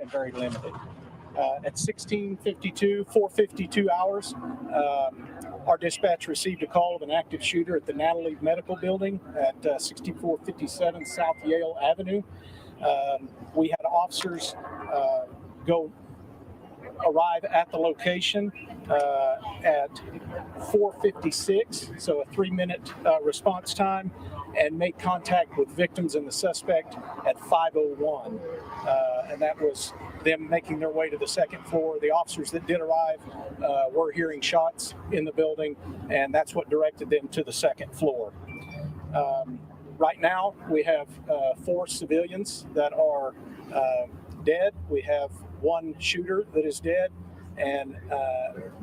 and very limited. At 4:52 hours, our dispatch received a call of an active shooter at the Natalie Medical Building at 6457 South Yale Avenue. We had officers arrive at the location at 4:56, so a 3-minute response time, and make contact with victims and the suspect at 5:01. And that was them making their way to the second floor. The officers that did arrive were hearing shots in the building, and that's what directed them to the second floor. Right now, we have 4 civilians that are dead. We have 1 shooter that is dead, and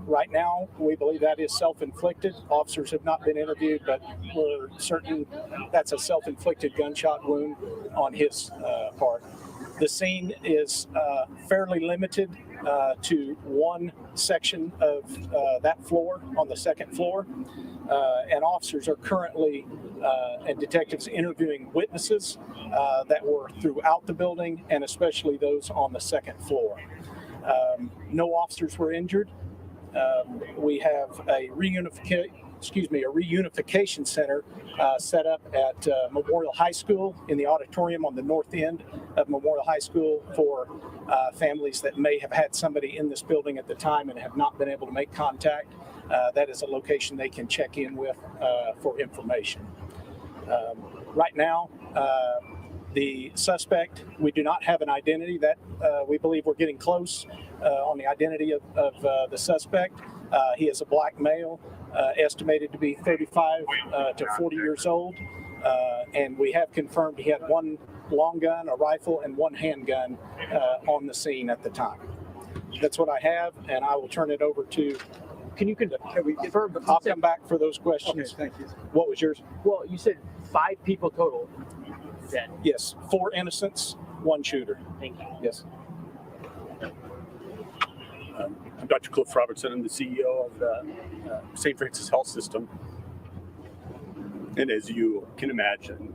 right now we believe that is self-inflicted. Officers have not been interviewed, but we're certain that's a self-inflicted gunshot wound on his part. The scene is fairly limited to one section of that floor on the second floor, and officers are currently and detectives interviewing witnesses that were throughout the building, and especially those on the second floor. No officers were injured. We have a reunification center set up at Memorial High School in the auditorium on the north end of Memorial High School for families that may have had somebody in this building at the time and have not been able to make contact. That is a location they can check in with for information. Right now, the suspect, we do not have an identity. That we believe we're getting close on the identity of the suspect. He is a black male, estimated to be 35 to 40 years old, and we have confirmed he had 1 long gun, a rifle, and 1 handgun on the scene at the time. That's what I have, and I will turn it over to. Can you conduct? I'll come back for those questions. Okay, thank you. What was yours? Well, you said 5 people total dead. Yes, 4 innocents, 1 shooter. Thank you. Yes. I'm Dr. Cliff Robertson. I'm the CEO of the St. Francis Health System. And as you can imagine,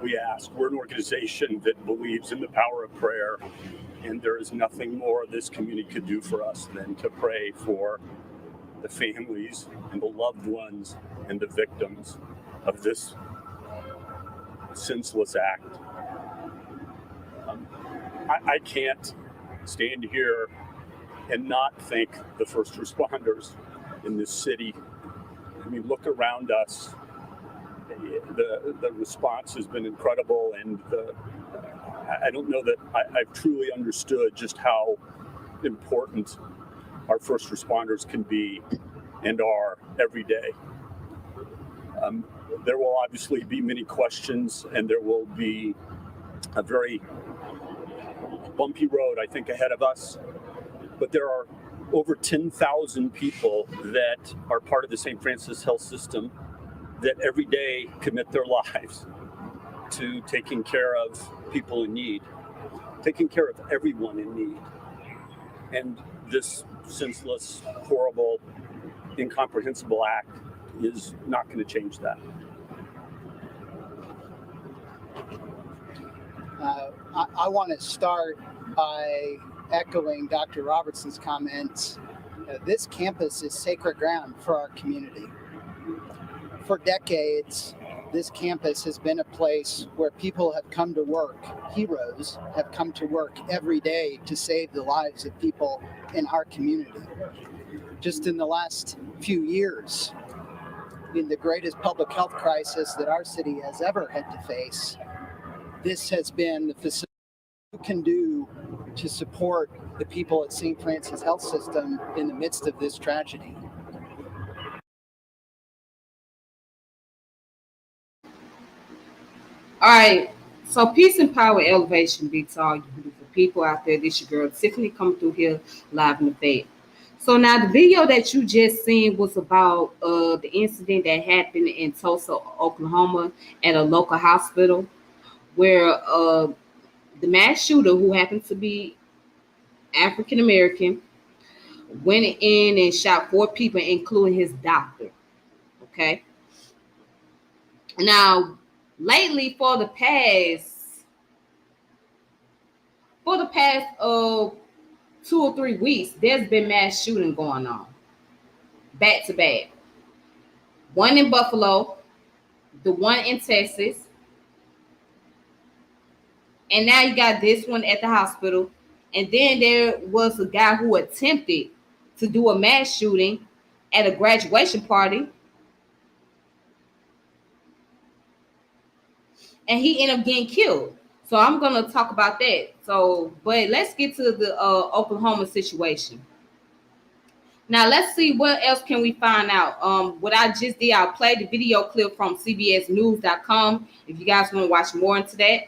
we're an organization that believes in the power of prayer, and there is nothing more this community could do for us than to pray for the families and the loved ones and the victims of this senseless act. I can't stand here and not thank the first responders in this city. I mean, look around us. The response has been incredible, and I don't know that I've truly understood just how important our first responders can be and are every day. There will obviously be many questions, and there will be a very bumpy road, I think, ahead of us. But there are over 10,000 people that are part of the St. Francis Health System that every day commit their lives to taking care of people in need, taking care of everyone in need. And this senseless, horrible, incomprehensible act is not going to change that. I want to start by echoing Dr. Robertson's comments. This campus is sacred ground for our community. For decades, this campus has been a place where people have come to work, heroes have come to work every day to save the lives of people in our community. Just in the last few years, in the greatest public health crisis that our city has ever had to face, this has been the facility you can do to support the people at St. Francis Health System in the midst of this tragedy. All right, so peace and power elevation beats all you beautiful people out there. This your girl Tiffany coming through here live in the fed. So now the video that you just seen was about the incident that happened in Tulsa, Oklahoma at a local hospital where the mass shooter, who happens to be African American, went in and shot 4 people, including his doctor. Okay. Now, lately, for the past for the past 2 or 3 weeks, there's been mass shooting going on, back to back. One in Buffalo, the one in Texas, and now you got this one at the hospital. And then there was a guy who attempted to do a mass shooting at a graduation party, and he ended up getting killed. So I'm gonna talk about that. So, but let's get to the Oklahoma situation. Now let's see what else can we find out. What I just did, I played the video clip from CBSNews.com. If you guys want to watch more into that.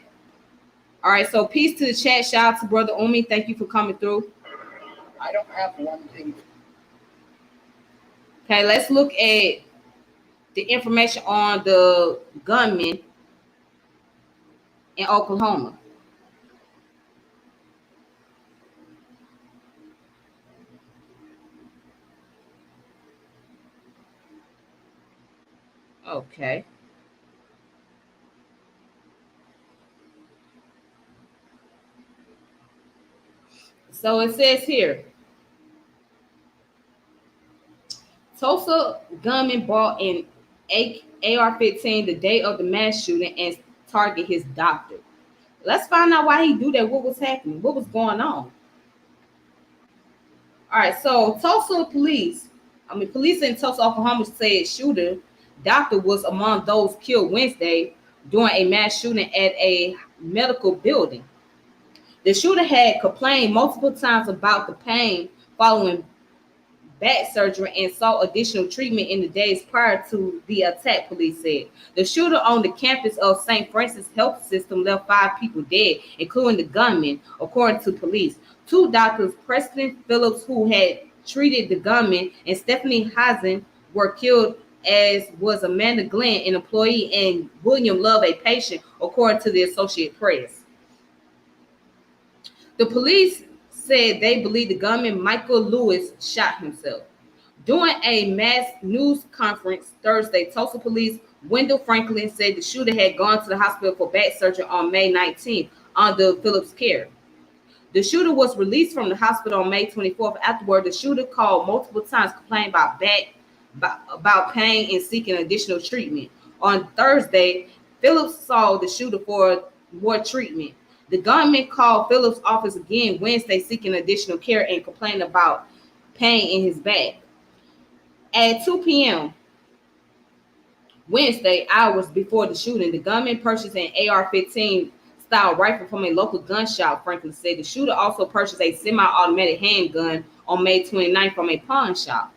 All right, so peace to the chat. Shout out to Brother Umi. Thank you for coming through. I don't have one thing. Okay, let's look at the information on the gunman in Oklahoma. Okay. So it says here, Tulsa gunman bought an AR-15 the day of the mass shooting and target his doctor. Let's find out why he do that. What was happening? What was going on? All right, so police in Tulsa, Oklahoma said shooter doctor was among those killed Wednesday during a mass shooting at a medical building. The shooter had complained multiple times about the pain following back surgery and sought additional treatment in the days prior to the attack, police said. The shooter on the campus of St. Francis Health System left 5 people dead, including the gunman, according to police. 2 doctors, Preston Phillips, who had treated the gunman, and Stephanie Hazen, were killed, as was Amanda Glenn, an employee, and William Love, a patient, according to the Associated Press. The police said they believe the gunman, Michael Lewis, shot himself. During a mass news conference Thursday, Tulsa police Wendell Franklin said the shooter had gone to the hospital for back surgery on May 19th under Phillips' care. The shooter was released from the hospital on May 24th. Afterward, the shooter called multiple times, complaining about pain and seeking additional treatment. On Thursday, Phillips saw the shooter for more treatment. The gunman called Phillips' office again Wednesday, seeking additional care and complaining about pain in his back. At 2 p.m. Wednesday, hours before the shooting, the gunman purchased an AR-15 style rifle from a local gun shop, Franklin said. The shooter also purchased a semi-automatic handgun on May 29th from a pawn shop.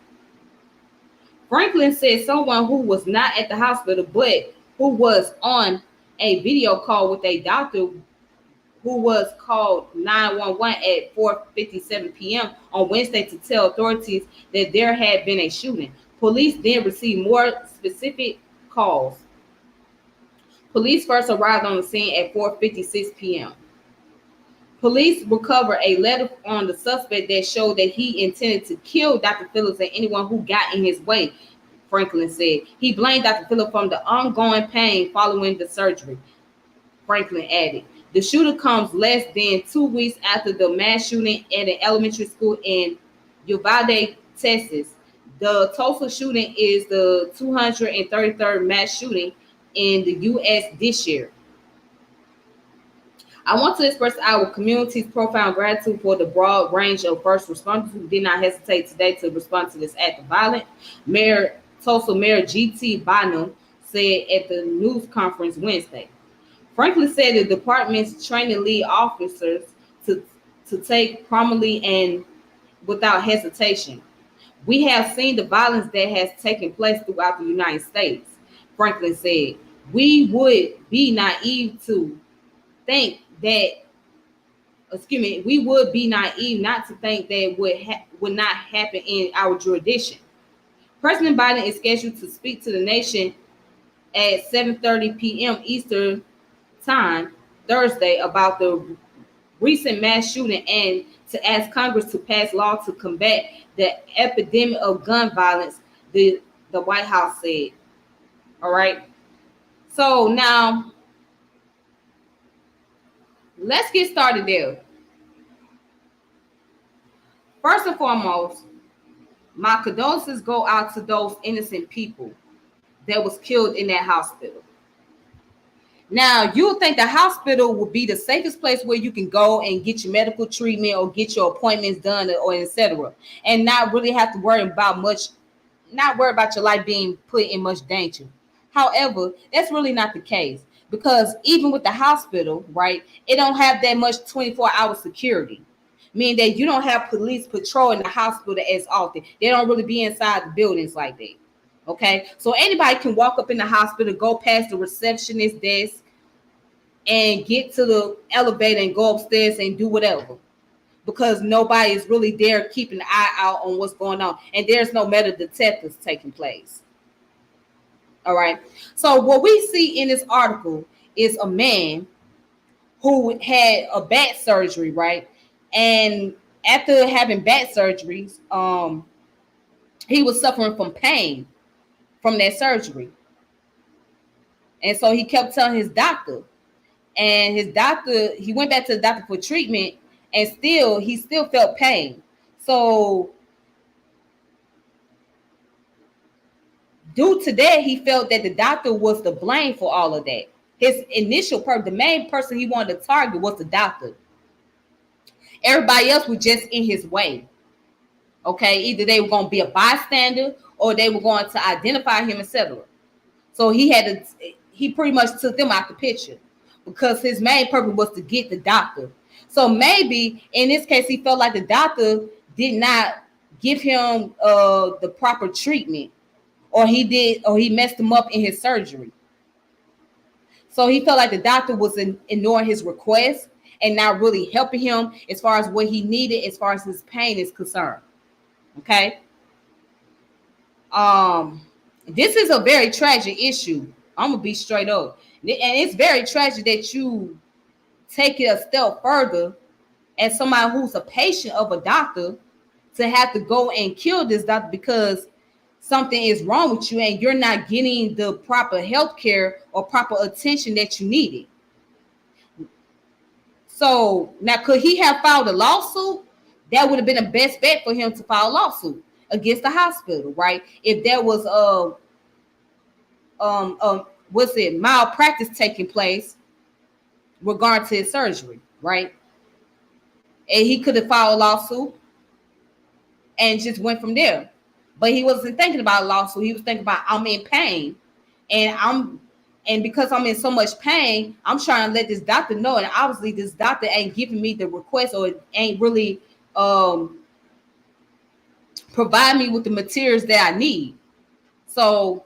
Franklin said someone who was not at the hospital but who was on a video call with a doctor who was called 911 at 4:57 p.m. on Wednesday to tell authorities that there had been a shooting. Police then received more specific calls. Police first arrived on the scene at 4:56 p.m. Police recovered a letter on the suspect that showed that he intended to kill Dr. Phillips and anyone who got in his way, Franklin said. He blamed Dr. Phillips from the ongoing pain following the surgery, Franklin added. The shooter comes less than 2 weeks after the mass shooting at an elementary school in Uvalde, Texas. The Tulsa shooting is the 233rd mass shooting in the U.S. this year. I want to express our community's profound gratitude for the broad range of first responders who did not hesitate today to respond to this act of violence. Tulsa Mayor G.T. Bynum said at the news conference Wednesday. Franklin said the department's training lead officers to take promptly and without hesitation. We have seen the violence that has taken place throughout the United States, Franklin said. We would be naive to think that, we would be naive not to think that would not happen in our jurisdiction. President Biden is scheduled to speak to the nation at 7:30 p.m. Eastern Time Thursday about the recent mass shooting and to ask Congress to pass law to combat the epidemic of gun violence, the White House said. All right. So now let's get started there. First and foremost, my condolences go out to those innocent people that was killed in that hospital. Now, you would think the hospital would be the safest place where you can go and get your medical treatment or get your appointments done or etc. and not really have to worry about your life being put in much danger. However, that's really not the case because even with the hospital, right, it don't have that much 24-hour security, meaning that you don't have police patrolling the hospital as often. They don't really be inside the buildings like that. Okay, so anybody can walk up in the hospital, go past the receptionist desk, and get to the elevator and go upstairs and do whatever, because nobody is really there keeping an eye out on what's going on, and there's no metal detectors taking place. All right. So what we see in this article is a man who had a back surgery, right? And after having back surgeries, he was suffering from pain from that surgery. And so he kept telling his doctor, and his doctor, he went back to the doctor for treatment, and he still felt pain. So due to that, he felt that the doctor was to blame for all of that. His initial the main person he wanted to target was the doctor. Everybody else was just in his way. Okay, either they were going to be a bystander or they were going to identify him, etc. So he pretty much took them out the picture because his main purpose was to get the doctor. So maybe in this case, he felt like the doctor did not give him the proper treatment, or he messed him up in his surgery. So he felt like the doctor was ignoring his request and not really helping him as far as what he needed, as far as his pain is concerned. Okay. This is a very tragic issue. I'm gonna be straight up, and it's very tragic that you take it a step further as somebody who's a patient of a doctor to have to go and kill this doctor because something is wrong with you and you're not getting the proper health care or proper attention that you needed. So now, could he have filed a lawsuit? That would have been the best bet for him to file a lawsuit against the hospital, right? If there was malpractice taking place regarding to his surgery, right? And he could have filed a lawsuit and just went from there. But he wasn't thinking about a lawsuit. He was thinking about, I'm in pain, and because I'm in so much pain, I'm trying to let this doctor know. And obviously, this doctor ain't giving me the request or ain't really provide me with the materials that I need. So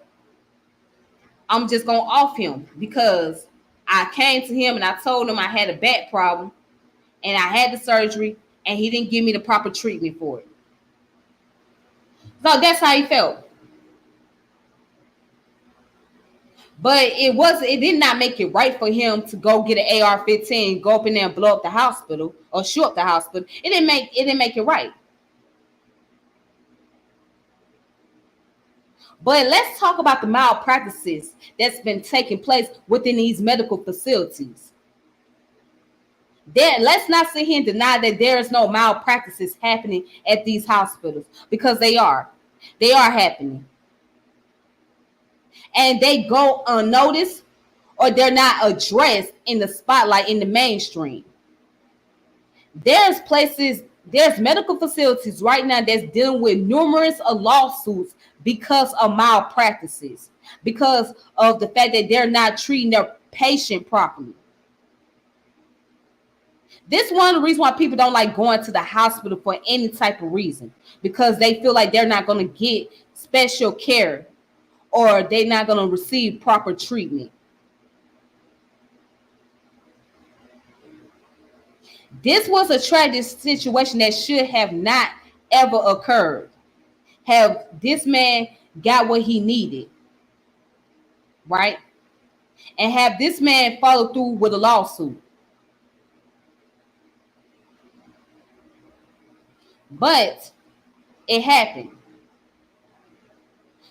I'm just gonna off him because I came to him and I told him I had a back problem and I had the surgery and he didn't give me the proper treatment for it. So that's how he felt. But it did not make it right for him to go get an AR-15, go up in there and blow up the hospital or shoot up the hospital. It didn't make it right. But let's talk about the malpractices that's been taking place within these medical facilities. Let's not sit here and deny that there is no malpractices happening at these hospitals, because they are. They are happening. And they go unnoticed, or they're not addressed in the spotlight in the mainstream. There's medical facilities right now that's dealing with numerous lawsuits because of malpractices, because of the fact that they're not treating their patient properly. This is one of the reasons why people don't like going to the hospital for any type of reason, because they feel like they're not going to get special care or they're not going to receive proper treatment. This was a tragic situation that should have not ever occurred. Have this man got what he needed, right? And have this man follow through with a lawsuit. But it happened.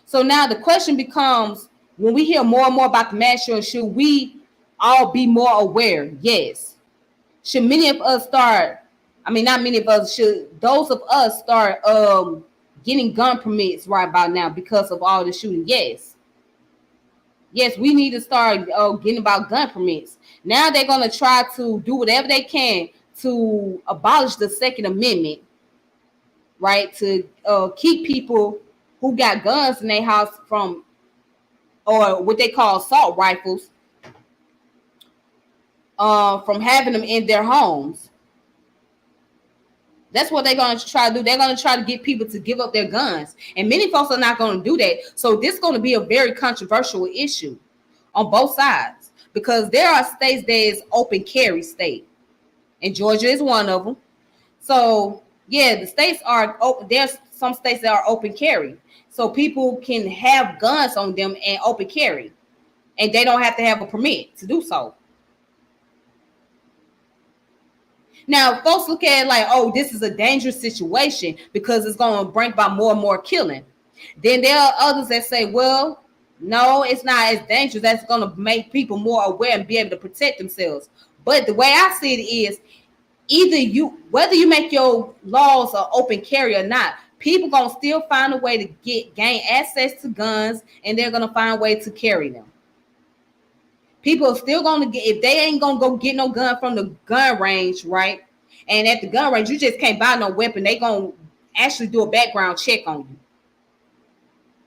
So now the question becomes, when we hear more and more about the mass shooting, should we all be more aware? Yes. Should many of us start I mean, not many of us should. Those of us start getting gun permits right about now because of all the shooting. Yes, we need to start getting about gun permits. Now they're gonna try to do whatever they can to abolish the Second Amendment, right? To keep people who got guns in their house from, or what they call assault rifles, from having them in their homes. That's what they're going to try to do. They're going to try to get people to give up their guns. And many folks are not going to do that. So this is going to be a very controversial issue on both sides, because there are states that is open carry state. And Georgia is one of them. So, yeah, the states are open. There's some states that are open carry. So people can have guns on them and open carry. And they don't have to have a permit to do so. Now, folks look at it like, oh, this is a dangerous situation because it's going to bring about more and more killing. Then there are others that say, well, no, it's not as dangerous. That's going to make people more aware and be able to protect themselves. But the way I see it is, whether you make your laws an open carry or not, people going to still find a way to gain access to guns, and they're going to find a way to carry them. People are still going to get, if they ain't going to go get no gun from the gun range, right? And at the gun range, you just can't buy no weapon. They going to actually do a background check on you.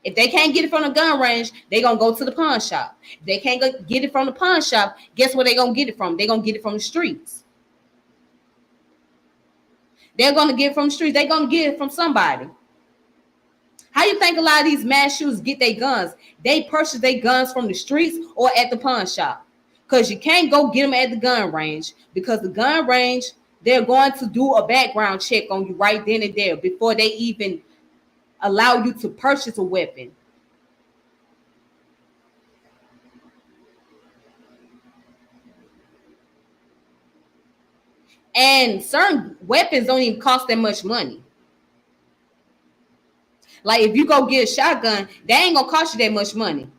If they can't get it from the gun range, they're going to go to the pawn shop. If they can't get it from the pawn shop, guess where they're going to get it from? They're going to get it from the streets. They're going to get it from the streets. They're going to get it from somebody. How you think a lot of these mass shooters get their guns? They purchase their guns from the streets or at the pawn shop. Because you can't go get them at the gun range, because the gun range, they're going to do a background check on you right then and there before they even allow you to purchase a weapon. And certain weapons don't even cost that much money. Like if you go get a shotgun, they ain't gonna cost you that much money.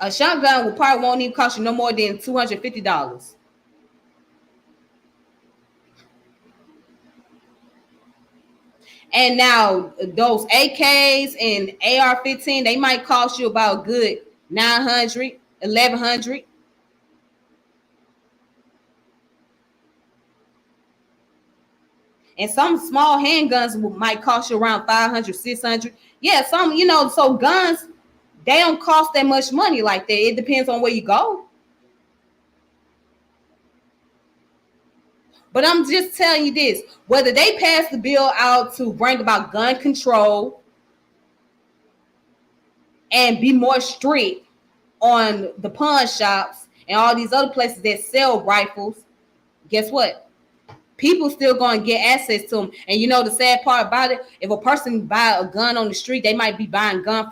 A shotgun will probably won't even cost you no more than $250. And now those AKs and AR-15, they might cost you about a good $900, $1,100. And some small handguns might cost you around $500, $600. Yeah, some, so guns, they don't cost that much money like that. It depends on where you go. But I'm just telling you this, whether they pass the bill out to bring about gun control and be more strict on the pawn shops and all these other places that sell rifles, guess what? People still going to get access to them. And the sad part about it, if a person buy a gun on the street, they might be buying gun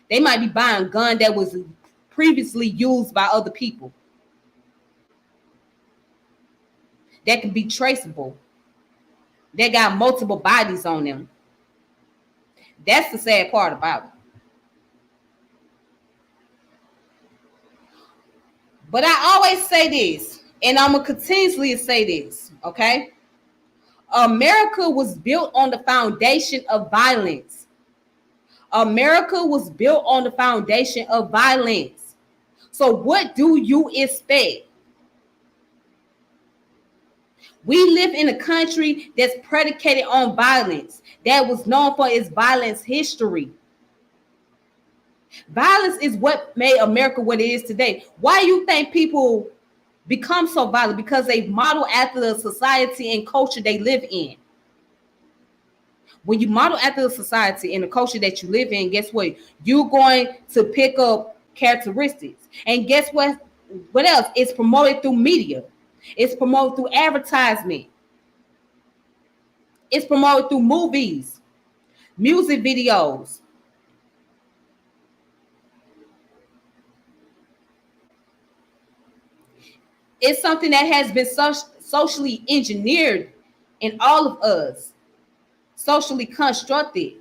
that was previously used by other people. That can be traceable. They got multiple bodies on them. That's the sad part about it. But I always say this, and I'm going to continuously say this, okay? America was built on the foundation of violence. America was built on the foundation of violence. So what do you expect? We live in a country that's predicated on violence, that was known for its violence history. Violence is what made America what it is today. Why do you think people become so violent? Because they model after the society and culture they live in. When you model after the society and the culture that you live in, guess what? You're going to pick up characteristics. And guess what? What else? It's promoted through media. It's promoted through advertisement. It's promoted through movies, music videos. It's something that has been socially engineered in all of us, socially constructed.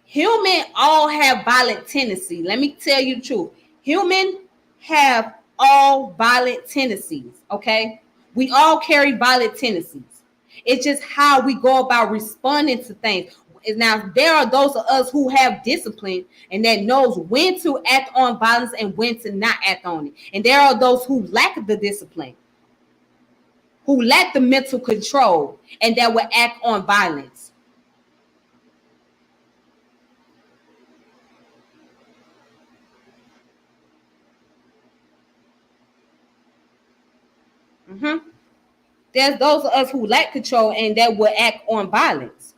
Humans all have violent tendency. Let me tell you the truth. Humans have all violent tendencies, okay? We all carry violent tendencies. It's just how we go about responding to things. Now, there are those of us who have discipline and that knows when to act on violence and when to not act on it. And there are those who lack the discipline, who lack the mental control, and that will act on violence. There's those of us who lack control and that will act on violence.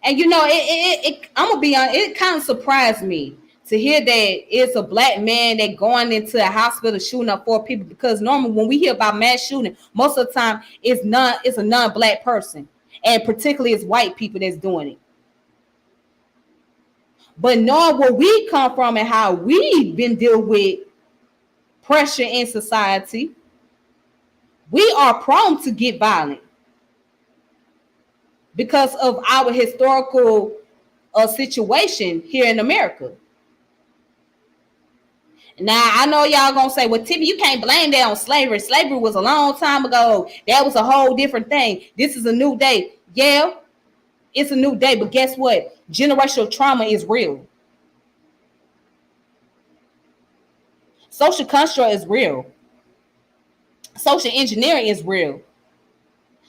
And you know, I'm gonna be honest, it kind of surprised me to hear that it's a black man that going into a hospital shooting up 4 people, because normally when we hear about mass shooting, most of the time it's a non-black person, and particularly it's white people that's doing it. But knowing where we come from and how we've been dealing with pressure in society, we are prone to get violent because of our historical situation here in America. Now, I know y'all gonna say, well, Tiffany, you can't blame that on slavery. Slavery was a long time ago. That was a whole different thing. This is a new day. Yeah, it's a new day, but guess what? Generational trauma is real. Social construct is real. Social engineering is real.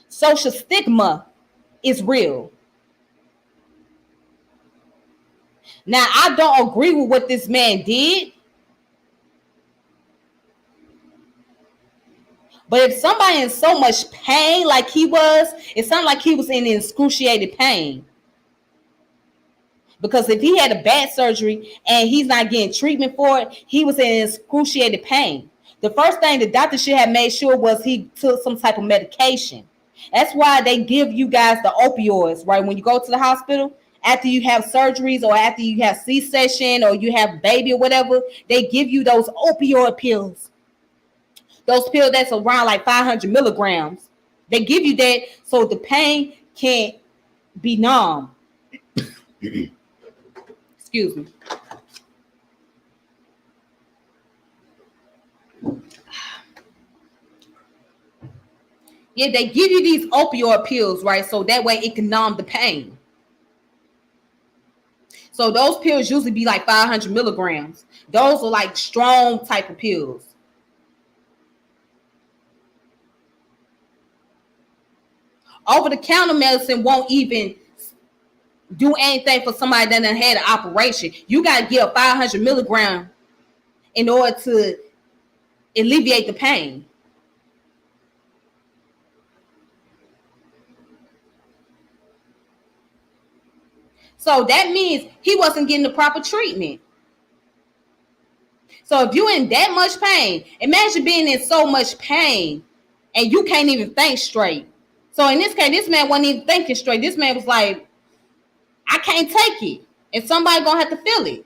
Social stigma is real. Now, I don't agree with what this man did, but if somebody in so much pain like he was, it sounded like he was in excruciating pain. Because if he had a bad surgery and he's not getting treatment for it, he was in excruciating pain. The first thing the doctor should have made sure was he took some type of medication. That's why they give you guys the opioids, right? When you go to the hospital, after you have surgeries or after you have C-section or you have baby or whatever, they give you those opioid pills. Those pills that's around like 500 milligrams. They give you that so the pain can't be numb. Excuse me. Yeah, they give you these opioid pills, right? So that way it can numb the pain. So those pills usually be like 500 milligrams. Those are like strong type of pills. Over-the-counter medicine won't even do anything for somebody that done had an operation. You got to get a 500 milligram in order to alleviate the pain. So that means he wasn't getting the proper treatment. So if you're in that much pain, imagine being in so much pain and you can't even think straight. So in this case, this man wasn't even thinking straight. This man was like, I can't take it. And somebody gonna have to feel it.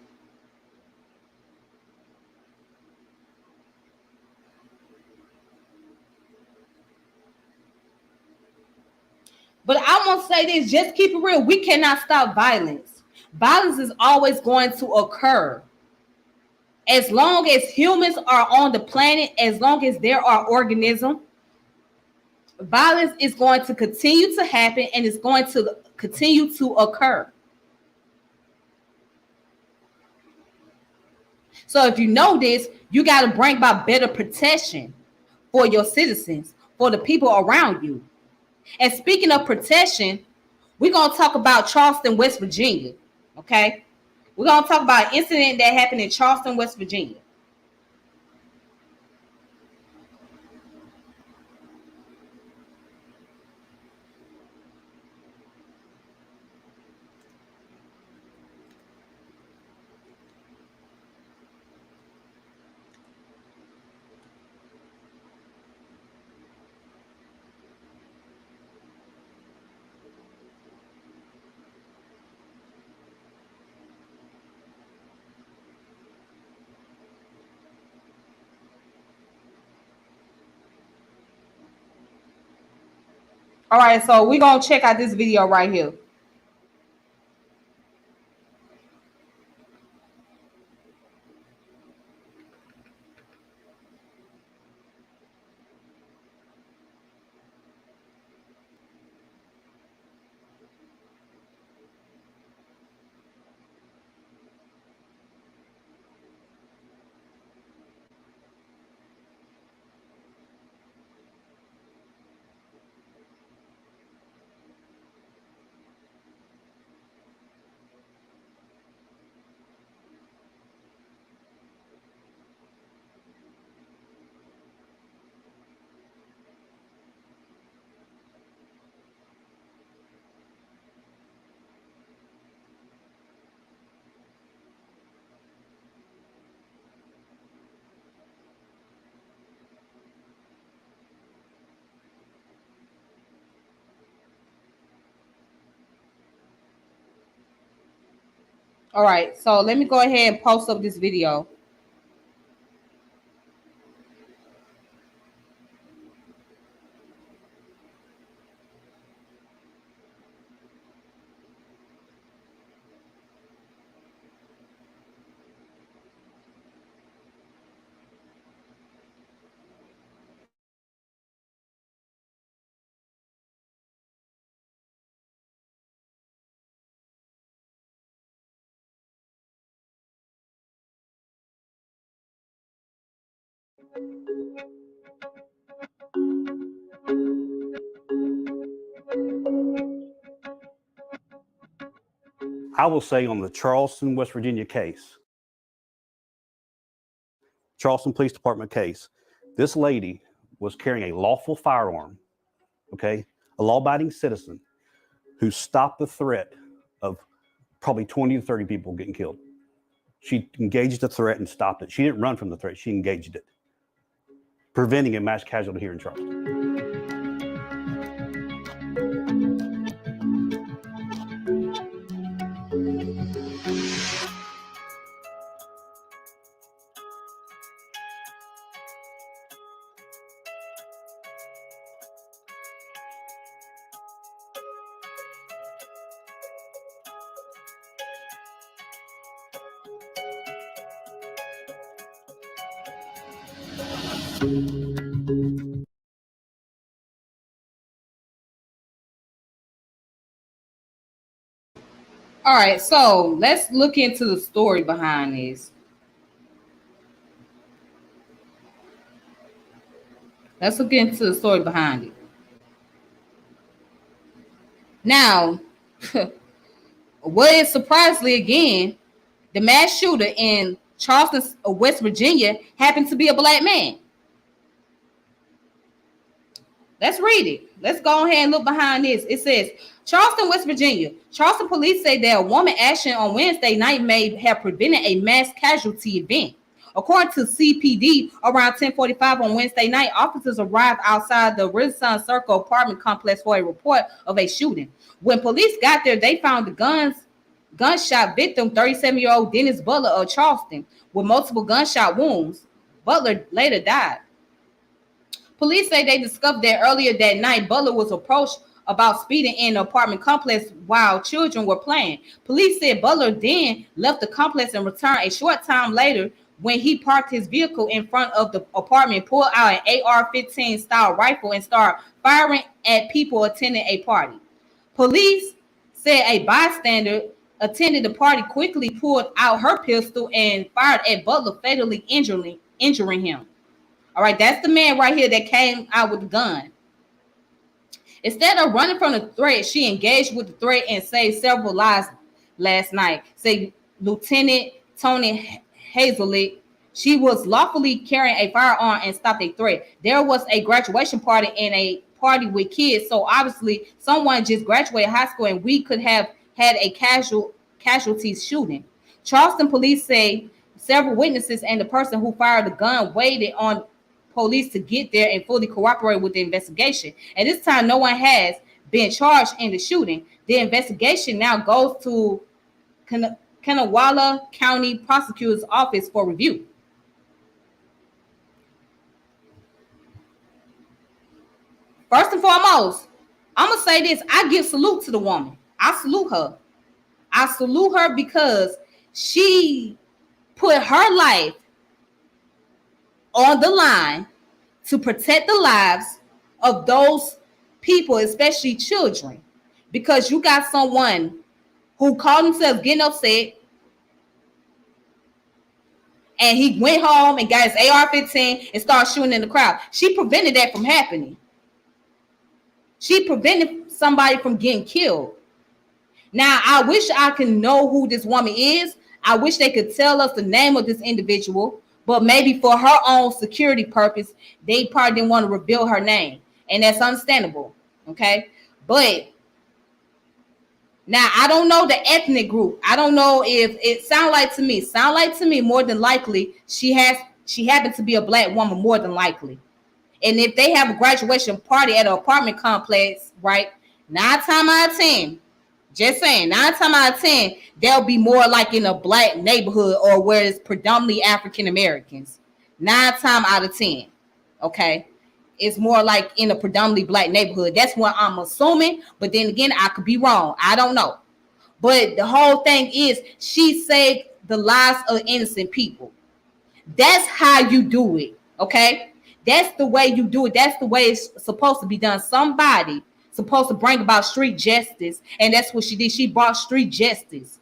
But I want to say this, just keep it real. We cannot stop violence. Violence is always going to occur. As long as humans are on the planet, as long as there are organisms, violence is going to continue to happen and it's going to continue to occur. So if you know this, you got to bring about better protection for your citizens, for the people around you. And speaking of protection, we're going to talk about Charleston, West Virginia, okay? We're going to talk about an incident that happened in Charleston, West Virginia. All right, so we're going to check out this video right here. All right, so let me go ahead and post up this video. I will say on the Charleston, West Virginia case, Charleston Police Department case, this lady was carrying a lawful firearm, okay, a law-abiding citizen who stopped the threat of probably 20 to 30 people getting killed. She engaged the threat and stopped it. She didn't run from the threat. She engaged it, preventing a mass casualty here in Charleston. All right, so let's look into the story behind this. Let's look into the story behind it. Now, what is surprisingly again, the mass shooter in Charleston, West Virginia, happened to be a black man. Let's read it. Let's go ahead and look behind this. It says, Charleston, West Virginia. Charleston police say that a woman action on Wednesday night may have prevented a mass casualty event. According to CPD, around 10:45 on Wednesday night, officers arrived outside the Renaissance Circle apartment complex for a report of a shooting. When police got there, they found the gunshot victim, 37-year-old Dennis Butler of Charleston, with multiple gunshot wounds. Butler later died. Police say they discovered that earlier that night, Butler was approached about speeding in the apartment complex while children were playing. Police said Butler then left the complex and returned a short time later when he parked his vehicle in front of the apartment, pulled out an AR-15 style rifle and started firing at people attending a party. Police said a bystander attended the party quickly pulled out her pistol and fired at Butler, fatally injuring him. All right, that's the man right here that came out with the gun. Instead of running from the threat, she engaged with the threat and saved several lives last night, say Lieutenant Tony Hazelit. She was lawfully carrying a firearm and stopped a threat. There was a graduation party and a party with kids, so obviously someone just graduated high school and we could have had a casualty shooting. Charleston police say several witnesses and the person who fired the gun waited on police to get there and fully cooperate with the investigation. At this time, no one has been charged in the shooting. The investigation now goes to Kanawha County Prosecutor's Office for review. First and foremost, I'm going to say this. I give salute to the woman. I salute her. I salute her because she put her life on the line to protect the lives of those people, especially children, because you got someone who called himself getting upset and he went home and got his AR-15 and started shooting in the crowd. She prevented that from happening. She prevented somebody from getting killed. Now, I wish I could know who this woman is. I wish they could tell us the name of this individual, but maybe for her own security purpose, they probably didn't want to reveal her name. And that's understandable, okay? But now I don't know the ethnic group. I don't know if it sound like to me more than likely she happened to be a black woman more than likely. And if they have a graduation party at an apartment complex, right, 9 times out of 10, Just saying, 9 times out of 10, they'll be more like in a black neighborhood or where it's predominantly African Americans. 9 times out of 10, okay, it's more like in a predominantly black neighborhood. That's what I'm assuming. But then again, I could be wrong. I don't know. But the whole thing is, she saved the lives of innocent people. That's how you do it, okay? That's the way you do it. That's the way it's supposed to be done. Somebody supposed to bring about street justice, and that's what she did. She brought street justice.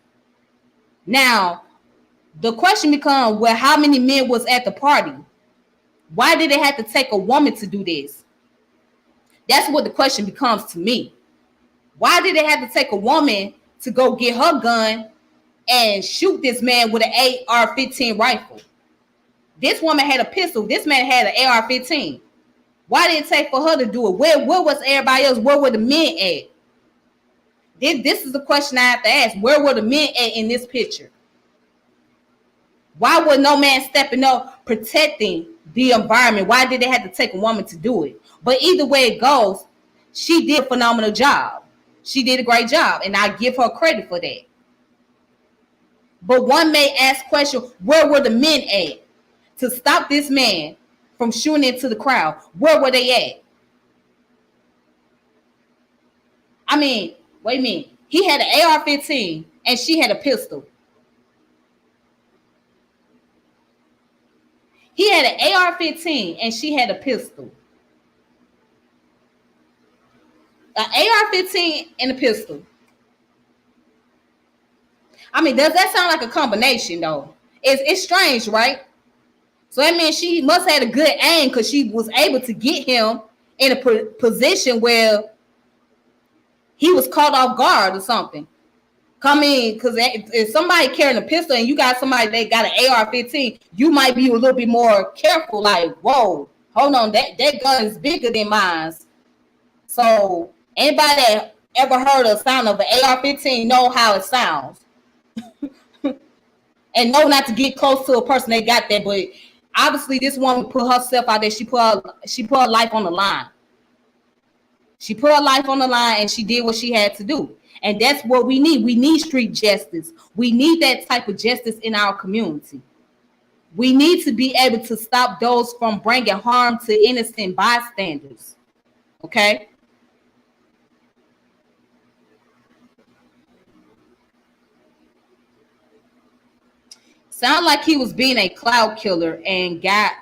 Now, the question becomes, well, how many men was at the party? Why did it have to take a woman to do this? That's what the question becomes to me. Why did it have to take a woman to go get her gun and shoot this man with an AR-15 rifle? This woman had a pistol. This man had an AR-15. Why did it take for her to do it? Where was everybody else? Where were the men at? This is the question I have to ask. Where were the men at in this picture? Why was no man stepping up, protecting the environment? Why did they have to take a woman to do it? But either way it goes, she did a phenomenal job. She did a great job, and I give her credit for that. But one may ask question, where were the men at to stop this man from shooting into the crowd? Where were they at? I mean, wait a minute. He had an AR-15 and she had a pistol. He had an AR-15 and she had a pistol. An AR-15 and a pistol. I mean, does that sound like a combination though? It's strange, right? So that means she must have had a good aim because she was able to get him in a position where he was caught off guard or something. Come in, because if somebody carrying a pistol and you got somebody that got an AR-15, you might be a little bit more careful. Like, whoa, hold on, that gun is bigger than mine. So anybody that ever heard the sound of an AR-15 know how it sounds. And know not to get close to a person that got that. But obviously, this woman put herself out there. She put her life on the line. She put her life on the line, and she did what she had to do. And that's what we need. We need street justice. We need that type of justice in our community. We need to be able to stop those from bringing harm to innocent bystanders. Okay? Sound like he was being a cloud killer and got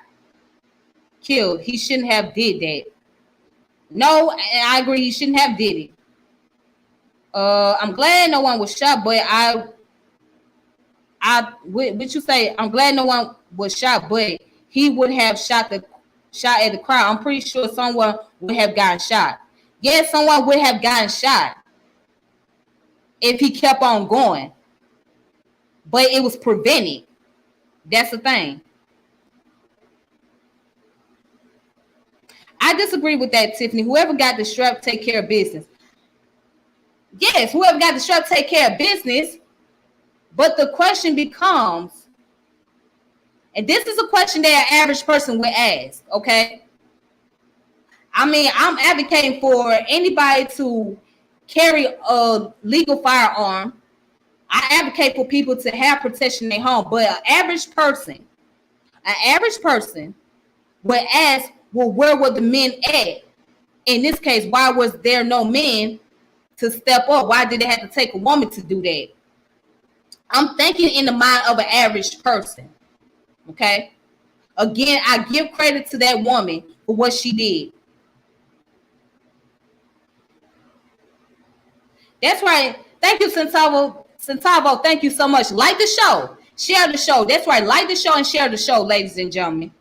killed. He shouldn't have did that. No, I agree. He shouldn't have did it. I'm glad no one was shot, but what you say? I'm glad no one was shot, but he would have shot at the crowd. I'm pretty sure someone would have gotten shot. Yes, someone would have gotten shot if he kept on going, but it was prevented. That's the thing. I disagree with that, Tiffany. Whoever got the strap, take care of business. Yes, whoever got the strap, take care of business. But the question becomes, and this is a question that an average person would ask, okay? I mean, I'm advocating for anybody to carry a legal firearm. I advocate for people to have protection in their home. But an average person would ask, well, where were the men at? In this case, why was there no men to step up? Why did it have to take a woman to do that? I'm thinking in the mind of an average person. Okay? Again, I give credit to that woman for what she did. That's right. Thank you, Centavo. Thank you so much. Like the show. Share the show. That's right. Like the show and share the show, ladies and gentlemen.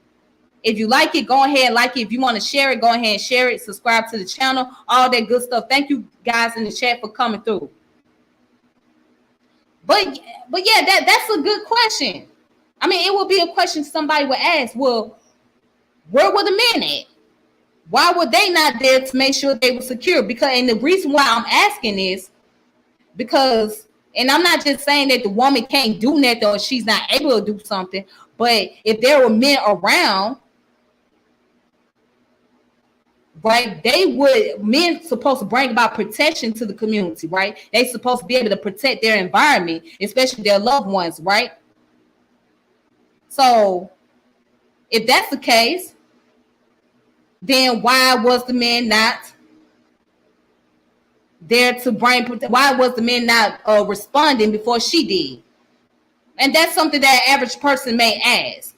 If you like it, go ahead and like it. If you want to share it, go ahead and share it. Subscribe to the channel. All that good stuff. Thank you guys in the chat for coming through. But yeah, that's a good question. I mean, it will be a question somebody would ask. Well, where were the men at? Why were they not there to make sure they were secure? And the reason why I'm asking is because, and I'm not just saying that the woman can't do nothing or she's not able to do something, but if there were men around, right? Men supposed to bring about protection to the community, right? They supposed to be able to protect their environment, especially their loved ones, right? So if that's the case, then why was the man not there to bring? Why was the man not responding before she did? And that's something that an average person may ask,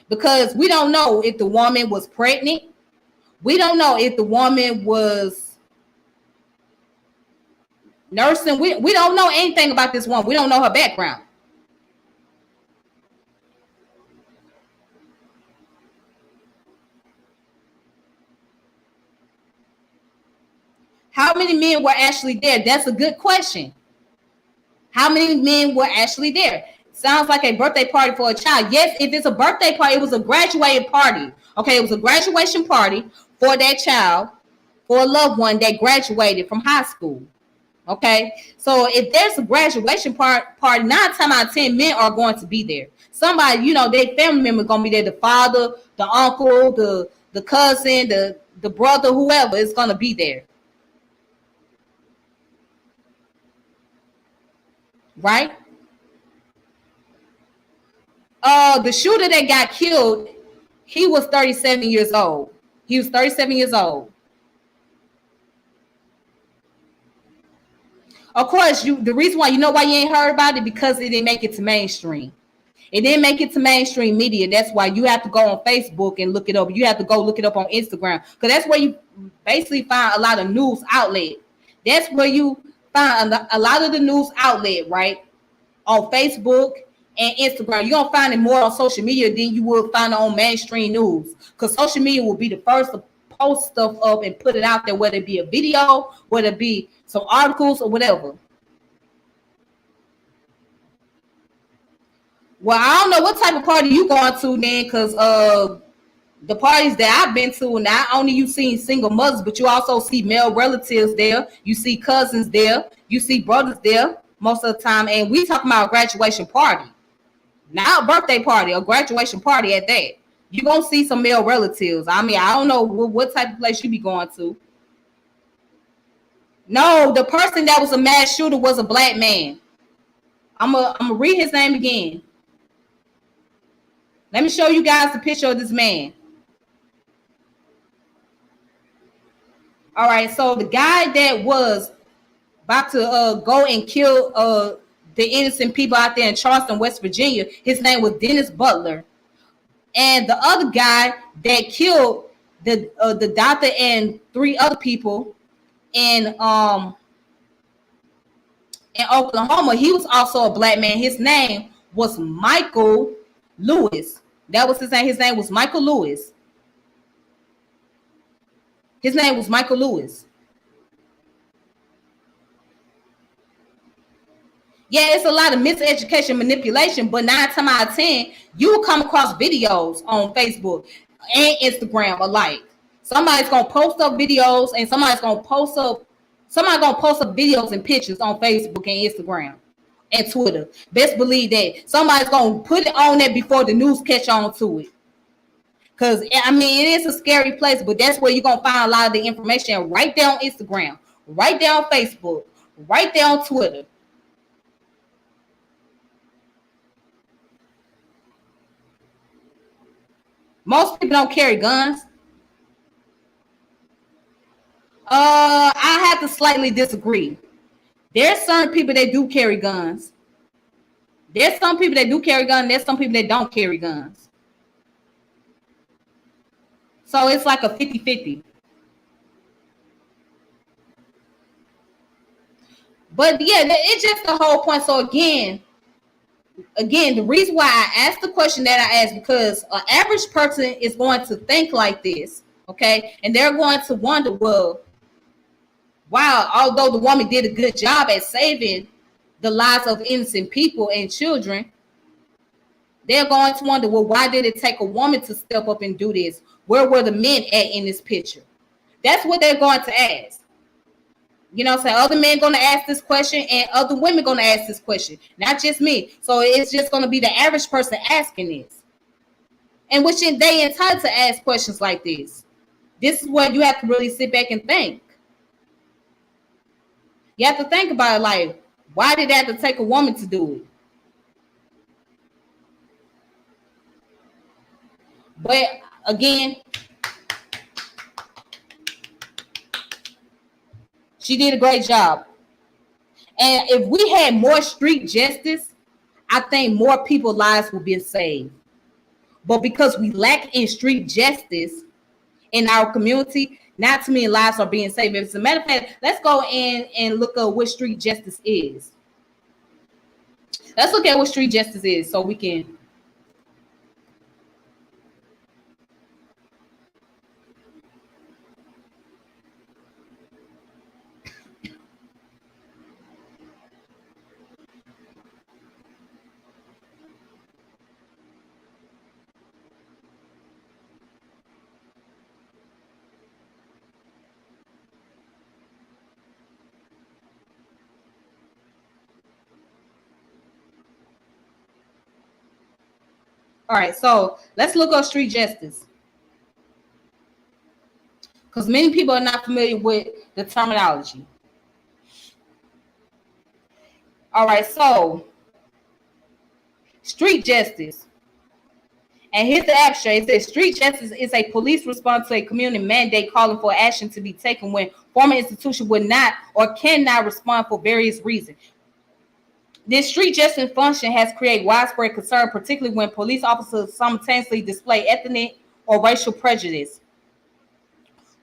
because we don't know if the woman was pregnant. We don't know if the woman was nursing. We don't know anything about this woman. We don't know her background. How many men were actually there? That's a good question. How many men were actually there? Sounds like a birthday party for a child. Yes, if it's a birthday party, it was a graduated party. Okay, it was a graduation party for that child, for a loved one that graduated from high school. Okay, so if there's a graduation party, 9 times out of 10 men are going to be there. Somebody, their family member going to be there. The father, the uncle, the cousin, the brother, whoever is going to be there. Right? The shooter that got killed, he was 37 years old. He was 37 years old. Of course, the reason why you ain't heard about it, because it didn't make it to mainstream. It didn't make it to mainstream media. That's why you have to go on Facebook and look it up. You have to go look it up on Instagram, because that's where you basically find a lot of news outlet. That's where you find a lot of the news outlet, right? On Facebook and Instagram. You're going to find it more on social media than you will find it on mainstream news, because social media will be the first to post stuff up and put it out there, whether it be a video, whether it be some articles or whatever. Well, I don't know what type of party you going to then, because the parties that I've been to, not only you seen single mothers, but you also see male relatives there. You see cousins there. You see brothers there most of the time. And we talking about a graduation party, not a birthday party, a graduation party at that. You're going to see some male relatives. I mean, I don't know what type of place you be going to. No, the person that was a mass shooter was a black man. I'm gonna read his name again. Let me show you guys the picture of this man. All right, so the guy that was about to go and kill the innocent people out there in Charleston, West Virginia, his name was Dennis Butler. And the other guy that killed the doctor and 3 other people in Oklahoma, he was also a black man. His name was Michael Lewis. That was his name. His name was Michael Lewis. His name was Michael Lewis. Yeah, it's a lot of miseducation, manipulation, but 9 times out of 10, you will come across videos on Facebook and Instagram alike. Somebody's gonna post up videos, and somebody's gonna post up videos and pictures on Facebook and Instagram and Twitter. Best believe that somebody's gonna put it on there before the news catch on to it. Because, I mean, it is a scary place, but that's where you're going to find a lot of the information right there on Instagram, right there on Facebook, right there on Twitter. Most people don't carry guns. I have to slightly disagree. There's certain people that do carry guns. There's some people that do carry guns. There's some people that don't carry guns. So it's like a 50-50. But yeah, it's just the whole point. So again, the reason why I asked the question that I asked, because an average person is going to think like this, okay? And they're going to wonder, well, wow, although the woman did a good job at saving the lives of innocent people and children, they're going to wonder, well, why did it take a woman to step up and do this? Where were the men at in this picture? That's what they're going to ask. You know what I'm saying? Other men going to ask this question, and other women going to ask this question. Not just me. So it's just going to be the average person asking this. And which they entitled to ask questions like this. This is where you have to really sit back and think. You have to think about it, like, why did it have to take a woman to do it? But again, she did a great job. And if we had more street justice, I think more people's lives would be saved. But because we lack in street justice in our community, not too many lives are being saved. As a matter of fact, let's go in and look at what street justice is. Let's look at what street justice is so we can. All right, so let's look up street justice, because many people are not familiar with the terminology. All right, so street justice. And here's the abstract. It says street justice is a police response to a community mandate calling for action to be taken when former institution would not or cannot respond for various reasons. This street justice function has created widespread concern, particularly when police officers simultaneously display ethnic or racial prejudice.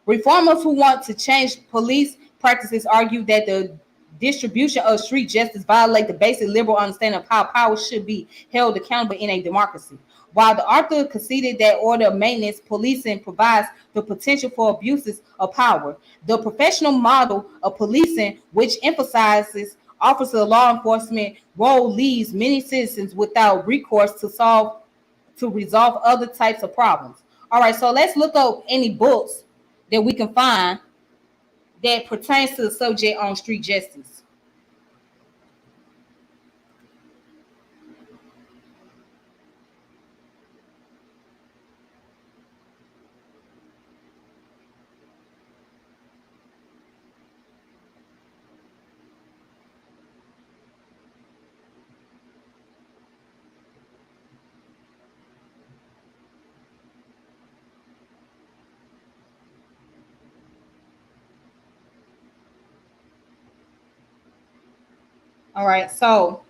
Reformers who want to change police practices argue that the distribution of street justice violates the basic liberal understanding of how power should be held accountable in a democracy. While the author conceded that order of maintenance policing provides the potential for abuses of power, the professional model of policing, which emphasizes officer law enforcement role, leaves many citizens without recourse to resolve other types of problems. All right, so let's look up any books that we can find that pertains to the subject on street justice. All right, so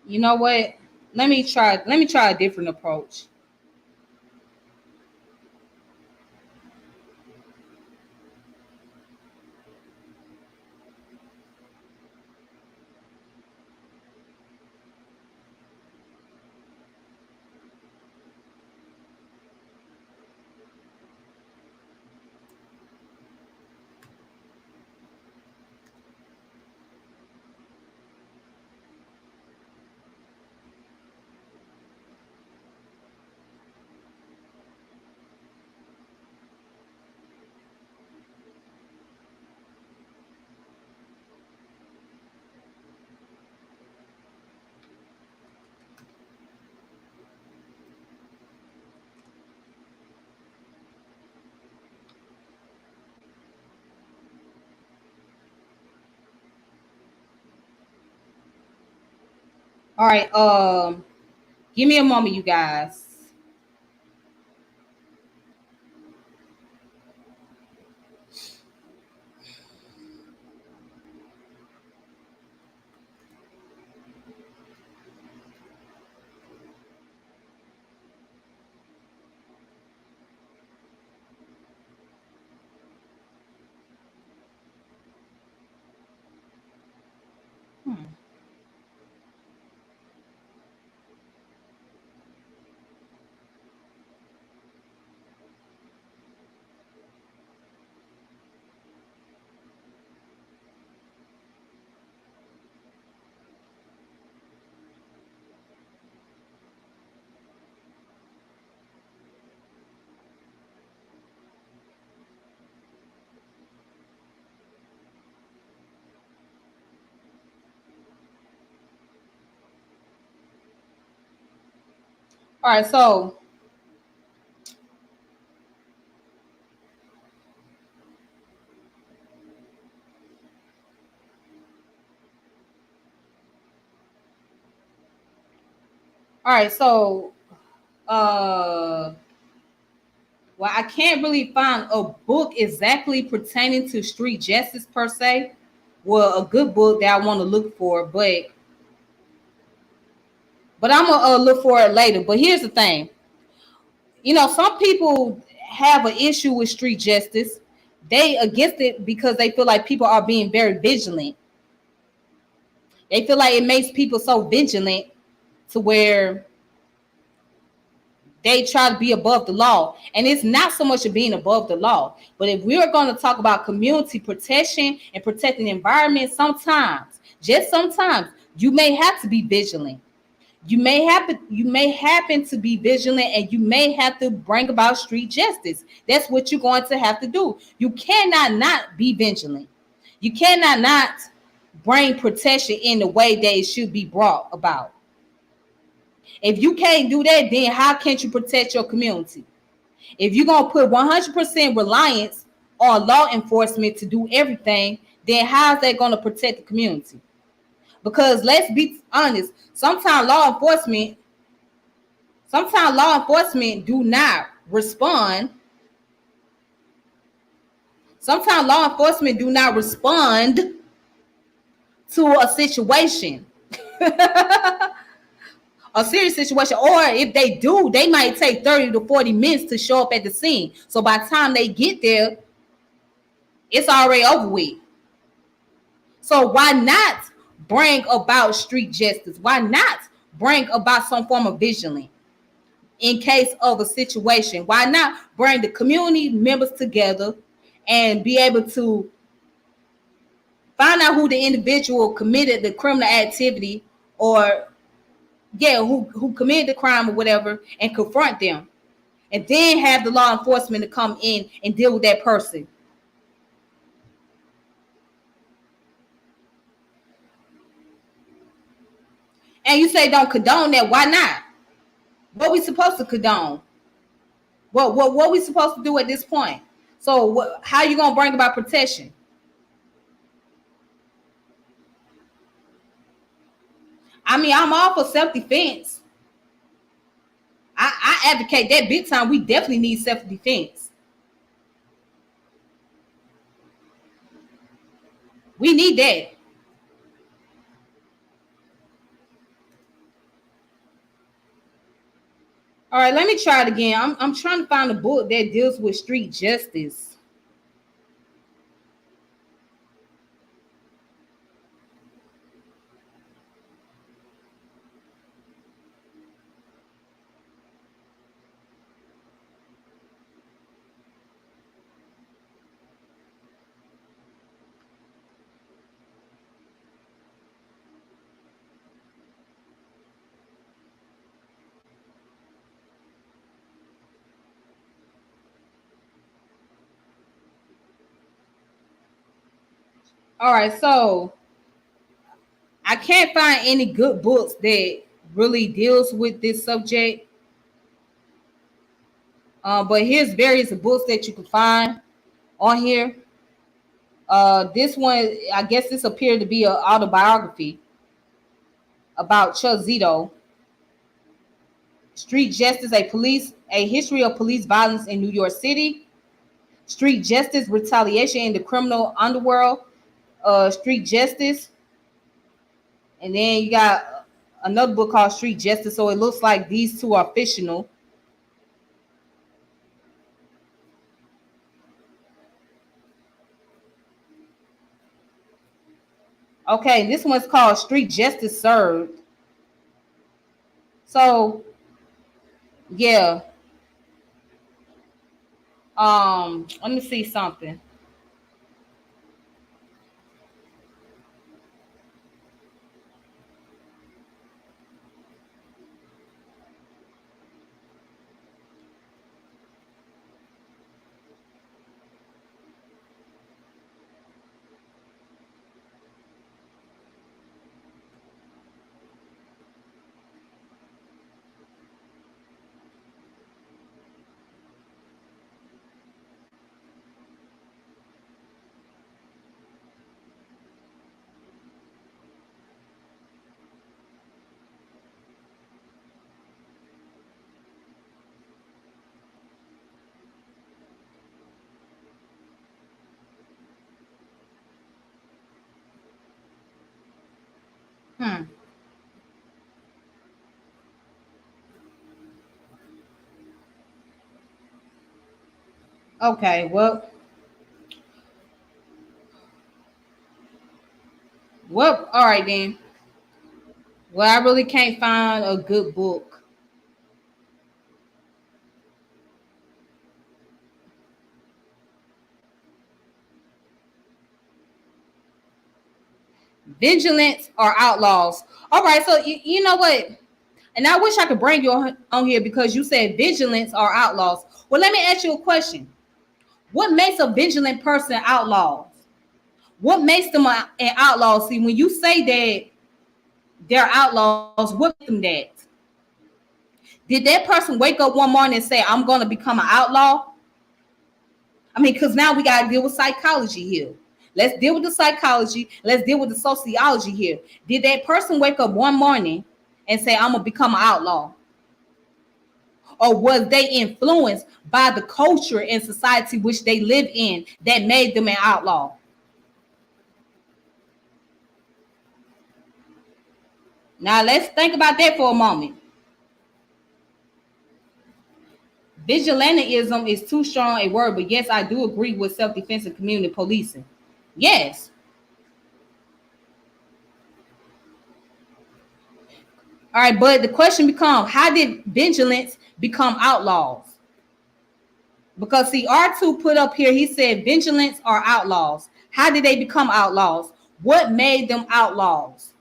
you know what? Let me try a different approach. All right, give me a moment, you guys. Hmm. All right, so uh well, I can't really find a book exactly pertaining to street justice per se. Well, a good book that I want to look for, but I'm gonna look for it later. But here's the thing, some people have an issue with street justice. They against it because they feel like people are being very vigilant. They feel like it makes people so vigilant to where they try to be above the law. And it's not so much of being above the law. But if we're going to talk about community protection and protecting the environment, sometimes, just sometimes, you may have to be vigilant. You may happen to be vigilant, and you may have to bring about street justice. That's what you're going to have to do. You cannot not be vigilant. You cannot not bring protection in the way that it should be brought about. If you can't do that, then how can you protect your community? If you're going to put 100% reliance on law enforcement to do everything, then how is that going to protect the community? Because let's be honest, sometimes law enforcement do not respond. Sometimes law enforcement do not respond to a situation. A serious situation, or if they do, they might take 30 to 40 minutes to show up at the scene. So by the time they get there, it's already over with. So why not bring about street justice? Why not bring about some form of vigilance in case of a situation? Why not bring the community members together and be able to find out who the individual committed the criminal activity, or who committed the crime or whatever, and confront them, and then have the law enforcement to come in and deal with that person. And you say don't condone that. Why not? What we supposed to condone? What we supposed to do at this point? So how you gonna bring about protection? I mean, I'm all for self-defense. I advocate that big time. We definitely need self-defense. We need that. All right, let me try it again. I'm trying to find a book that deals with street justice. All right, so I can't find any good books that really deals with this subject. But here's various books that you can find on here. This one, I guess this appeared to be an autobiography about Chuck Zito. Street Justice, a history of police violence in New York City. Street Justice, retaliation in the criminal underworld. Street Justice. And then you got another book called Street Justice. So it looks like these two are fictional. Okay, this one's called Street Justice Served. So, yeah. Let me see something. Okay, well, all right then. Well, I really can't find a good book. Vigilance or outlaws. All right, so you know what? And I wish I could bring you on here because you said vigilance or outlaws. Well, let me ask you a question. What makes a vigilant person outlaws? What makes them an outlaw? See, when you say that they're outlaws, what makes them that? Did that person wake up one morning and say, I'm going to become an outlaw? I mean, because now we got to deal with psychology here. Let's deal with the psychology. Let's deal with the sociology here. Did that person wake up one morning and say, I'm going to become an outlaw? Or was they influenced by the culture and society which they live in that made them an outlaw? Now, let's think about that for a moment. Vigilantism is too strong a word, but yes, I do agree with self-defense and community policing. Yes. All right, but the question becomes, how did vigilance become outlaws? Because see, R2 put up here, he said vigilance are outlaws. How did they become outlaws? What made them outlaws?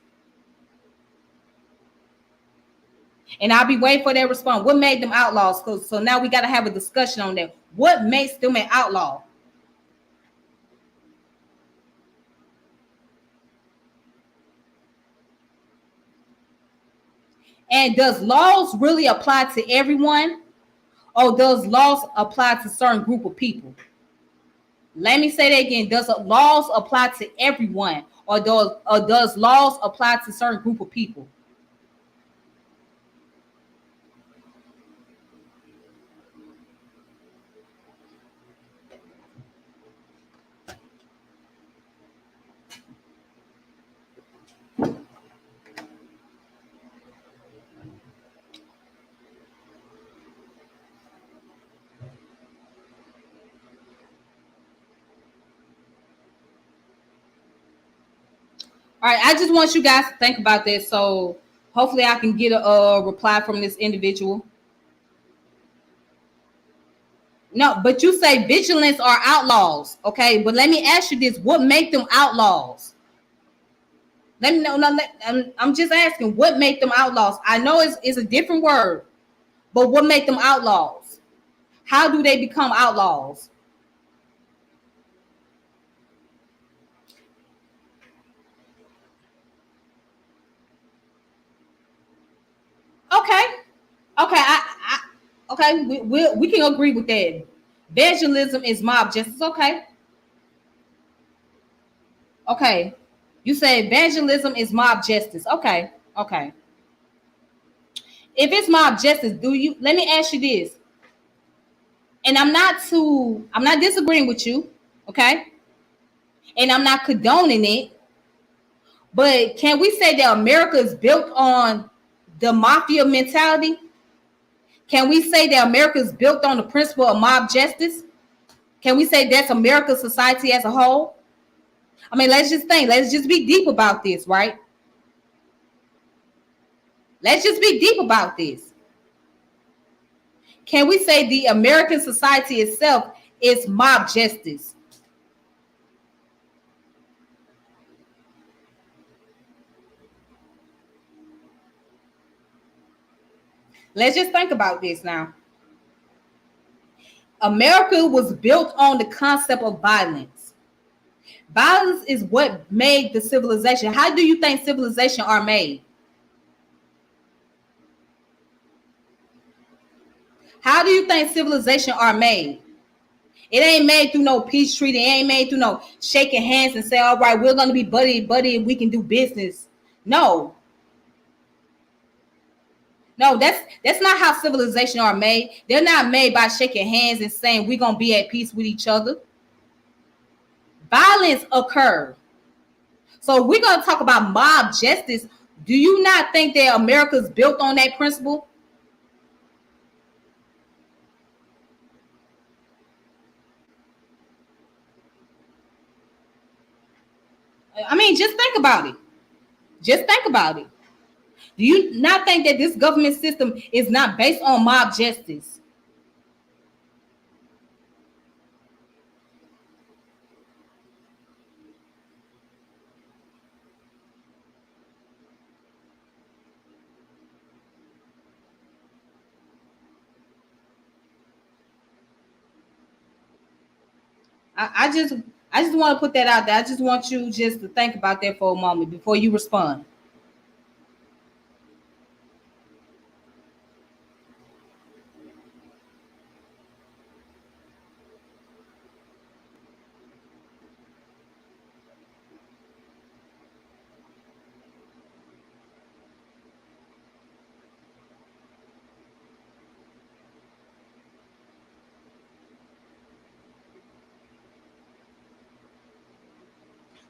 And I'll be waiting for their response. What made them outlaws? So now we got to have a discussion on that. What makes them an outlaw? And does laws really apply to everyone? Or does laws apply to a certain group of people? Let me say that again. Does laws apply to everyone? Or does laws apply to a certain group of people? All right, I just want you guys to think about this. So hopefully I can get a reply from this individual. No, but you say vigilance are outlaws. Okay, but let me ask you this. What make them outlaws? Let me know. No, I'm just asking what make them outlaws. I know it's a different word, but what make them outlaws? How do they become outlaws? Okay. Okay. Okay. We can agree with that. Evangelism is mob justice. Okay. Okay. You say evangelism is mob justice. Okay. Okay. If it's mob justice, let me ask you this. And I'm not disagreeing with you. Okay. And I'm not condoning it. But can we say that America is built on the mafia mentality? Can we say that America is built on the principle of mob justice? Can we say that's America's society as a whole? I mean, let's just think. Let's just be deep about this, right? Let's just be deep about this. Can we say the American society itself is mob justice? Let's just think about this now. America was built on the concept of violence. Violence is what made the civilization. How do you think civilization are made? How do you think civilization are made? It ain't made through no peace treaty. It ain't made through no shaking hands and say, all right, we're going to be buddy and we can do business. No. No, that's not how civilization are made. They're not made by shaking hands and saying we're going to be at peace with each other. Violence occurred. So we're going to talk about mob justice. Do you not think that America's built on that principle? I mean, just think about it. Just think about it. Do you not think that this government system is not based on mob justice? I just want to put that out there. I just want you just to think about that for a moment before you respond.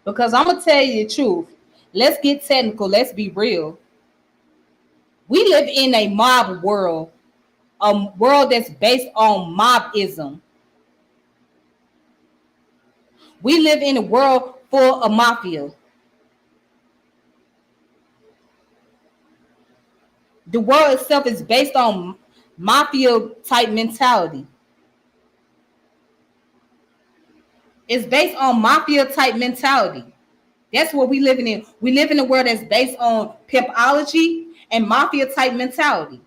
Because I'm gonna tell you the truth. Let's get technical. Let's be real. We live in a mob world, a world that's based on mobism. We live in a world full of mafia. The world itself is based on mafia type mentality. It's based on mafia type mentality. That's what we living in. We live in a world that's based on pimpology and mafia type mentality.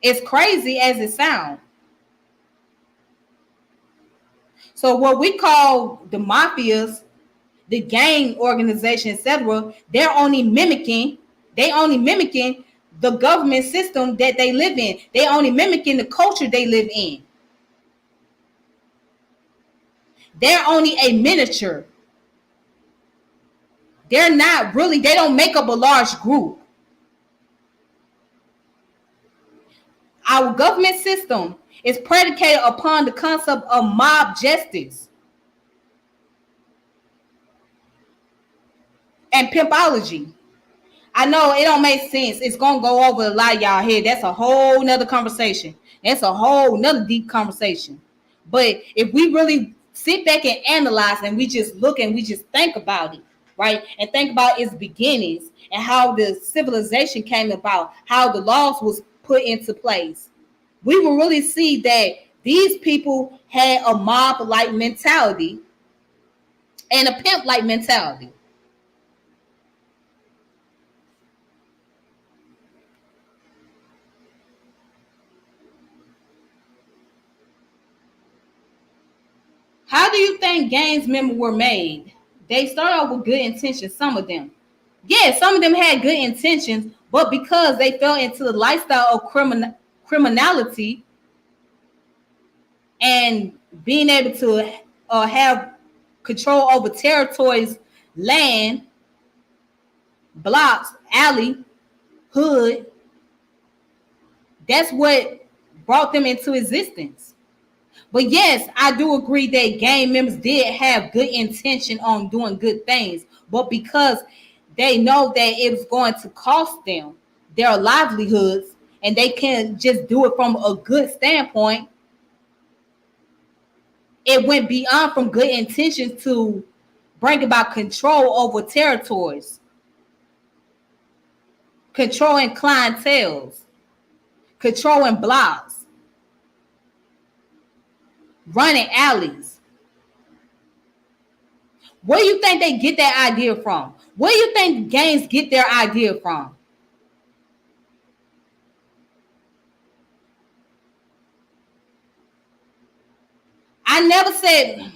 It's crazy as it sounds. So what we call the mafias, the gang organization, etc., they're only mimicking the government system that they live in. They only mimicking the culture they live in. They're only a miniature. They're not really, they don't make up a large group. Our government system is predicated upon the concept of mob justice and pimpology. I know it don't make sense. It's going to go over a lot of y'all head. That's a whole nother conversation. That's a whole nother deep conversation. But if we really sit back and analyze and we just look and we just think about it, right? And think about its beginnings and how the civilization came about, how the laws was put into place. We will really see that these people had a mob-like mentality and a pimp-like mentality. How do you think gangs members were made? They started off with good intentions, some of them. Yeah, some of them had good intentions, but because they fell into the lifestyle of criminality and being able to have control over territories, land, blocks, alley, hood, that's what brought them into existence. But yes, I do agree that gang members did have good intention on doing good things, but because they know that it was going to cost them their livelihoods and they can't just do it from a good standpoint, it went beyond from good intentions to bring about control over territories, controlling clienteles, controlling blocks, running alleys. Where do you think they get that idea from? Where do you think gangs get their idea from? I never said,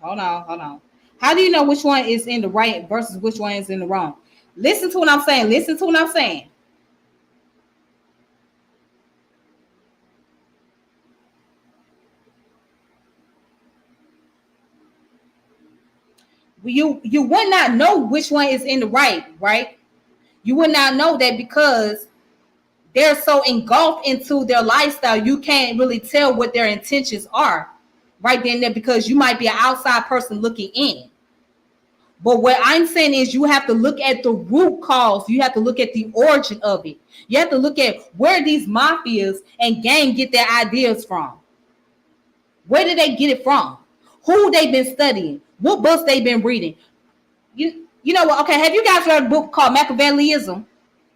hold on. How do you know which one is in the right versus which one is in the wrong? Listen to what I'm saying. You would not know which one is in the right? You would not know that because they're so engulfed into their lifestyle, you can't really tell what their intentions are right then and there because you might be an outside person looking in. But what I'm saying is you have to look at the root cause. You have to look at the origin of it. You have to look at where these mafias and gang get their ideas from. Where did they get it from? Who they've been studying? What books they've been reading? You know what? Okay, have you guys read a book called Machiavellism?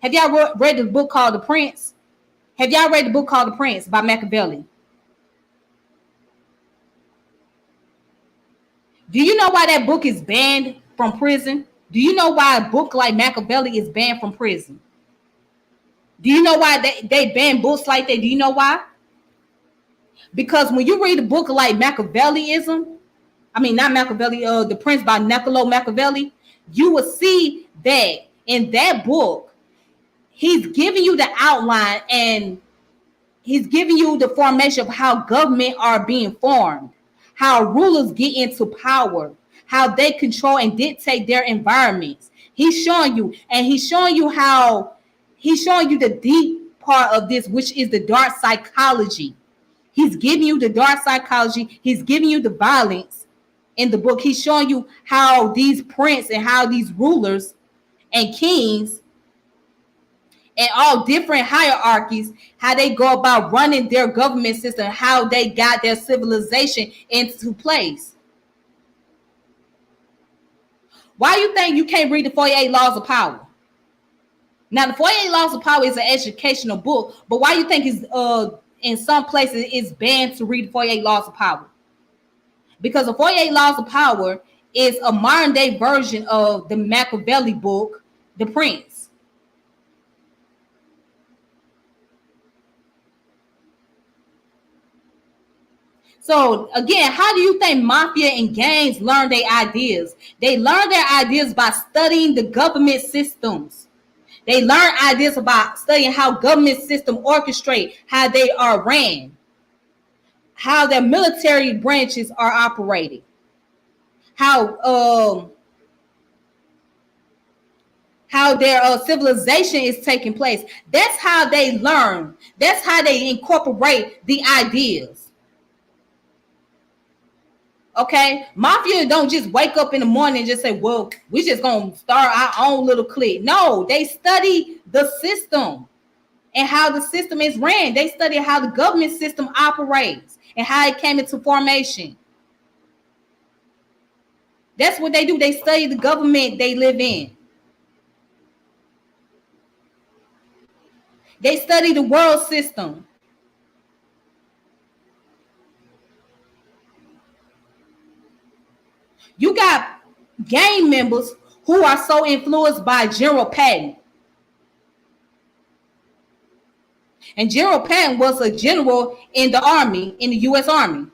Have y'all read the book called The Prince? Have y'all read the book called The Prince by Machiavelli? Do you know why that book is banned from prison? Do you know why a book like Machiavelli is banned from prison? Do you know why they ban books like that? Do you know why? Because when you read a book like Machiavellism, I mean, not Machiavelli, The Prince by Niccolo Machiavelli, you will see that in that book, he's giving you the outline and he's giving you the formation of how government are being formed, how rulers get into power, how they control and dictate their environments. He's showing you, and he's showing you the deep part of this, which is the dark psychology. He's giving you the dark psychology. He's giving you the violence in the book. He's showing you how these princes and how these rulers and kings and all different hierarchies, how they go about running their government system, how they got their civilization into place. Why you think you can't read the 48 Laws of Power? Now, the 48 Laws of Power is an educational book, but why you think it's in some places it's banned to read the 48 Laws of Power? Because the 48 Laws of Power is a modern day version of the Machiavelli book, The Prince. So again, how do you think mafia and gangs learn their ideas? They learn their ideas by studying the government systems. They learn ideas about studying how government systems orchestrate, how they are ran, how their military branches are operating, how their civilization is taking place. That's how they learn. That's how they incorporate the ideas. Okay, mafia don't just wake up in the morning and just say, well, we just gonna start our own little clique. No, they study the system and how the system is ran. They study how the government system operates and how it came into formation. That's what they do. They study the government they live in. They study the world system. You got gang members who are so influenced by General Patton. And General Patton was a general in the Army, in the U.S. Army.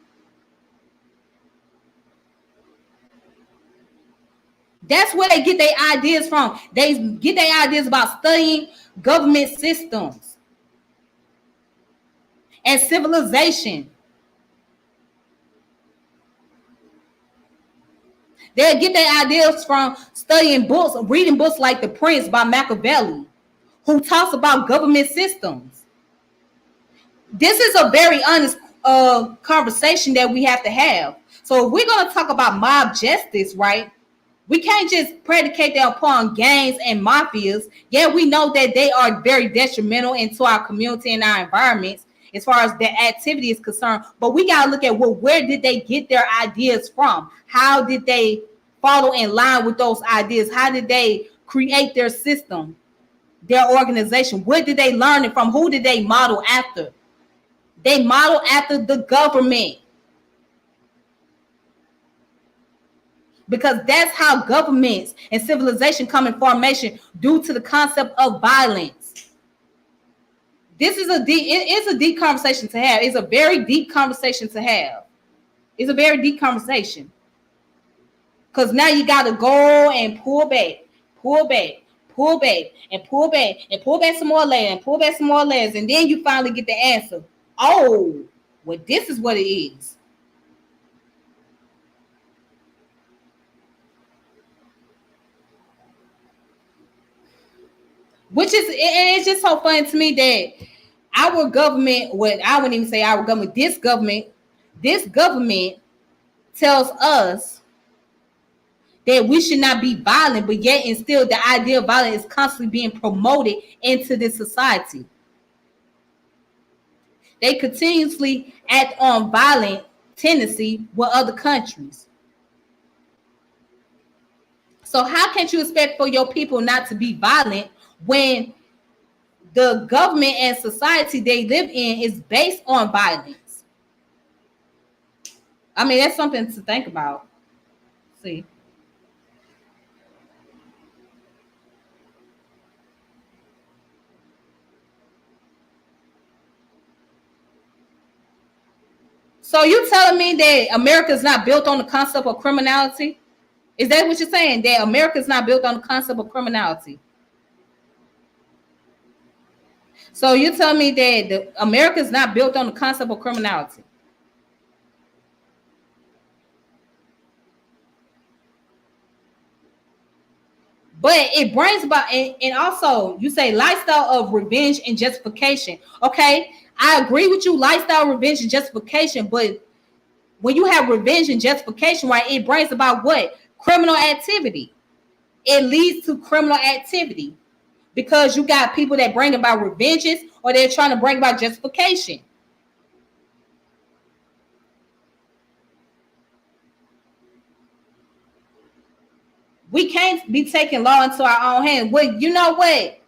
That's where they get their ideas from. They get their ideas about studying government systems and civilization. They'll get their ideas from studying books, reading books like The Prince by Machiavelli, who talks about government systems. This is a very honest conversation that we have to have. So if we're going to talk about mob justice, right, we can't just predicate that upon gangs and mafias. Yeah, we know that they are very detrimental into our community and our environments as far as their activity is concerned. But we got to look at, well, where did they get their ideas from? How did they follow in line with those ideas? How did they create their system, their organization? Where did they learn it from? Who did they model after? They model after the government. Because that's how governments and civilization come in formation, due to the concept of violence. This is it's a deep conversation to have. It's a very deep conversation to have. It's a very deep conversation. Because now you got to go and pull back, and pull back, and pull back some more layers, and pull back some more layers. And then you finally get the answer. Oh, well, this is what it is. Which is, it's just so funny to me that our government, I wouldn't even say our government, this government tells us that we should not be violent, but yet and still the idea of violence is constantly being promoted into this society. They continuously act on violent tendency with other countries. So how can you expect for your people not to be violent when the government and society they live in is based on violence? I mean, that's something to think about. See. So you telling me that America is not built on the concept of criminality? Is that what you're saying? That America is not built on the concept of criminality? So you tell me that America is not built on the concept of criminality? But it brings about, and also you say lifestyle of revenge and justification. Okay, I agree with you, lifestyle, revenge, and justification. But when you have revenge and justification, right, it brings about what? Criminal activity. It leads to criminal activity because you got people that bring about revenges or they're trying to bring about justification. We can't be taking law into our own hands. Well, you know what?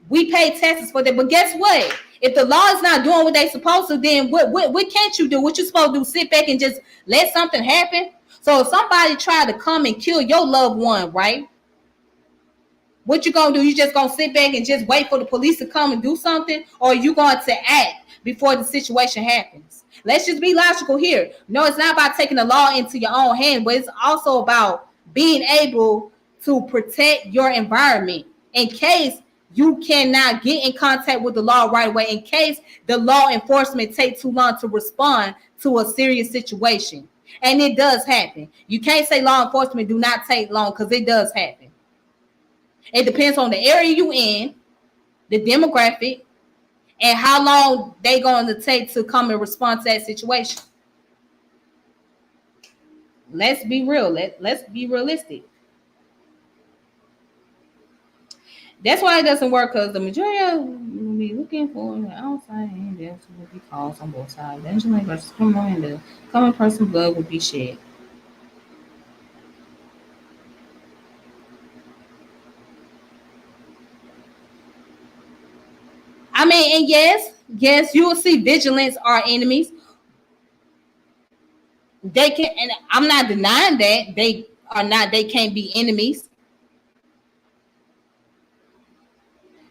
We pay taxes for that, but guess what? If the law is not doing what they're supposed to, then what can't you do? What you supposed to do? Sit back and just let something happen? So if somebody tried to come and kill your loved one, right? What you gonna do? You just gonna sit back and just wait for the police to come and do something, or you going to act before the situation happens? Let's just be logical here. No, it's not about taking the law into your own hand, but it's also about being able to protect your environment in case you cannot get in contact with the law right away, in case the law enforcement take too long to respond to a serious situation. And it does happen. You can't say law enforcement do not take long, because it does happen. It depends on the area you in, the demographic, and how long they going to take to come and respond to that situation. Let's be real. Let's be realistic. That's why it doesn't work, because the majority of will be looking for the outside and there will be calls on both sides. Vigilante versus criminal, and the common person blood will be shed. I mean, and yes, you will see vigilance are enemies. They can, and I'm not denying that they are not, they can't be enemies.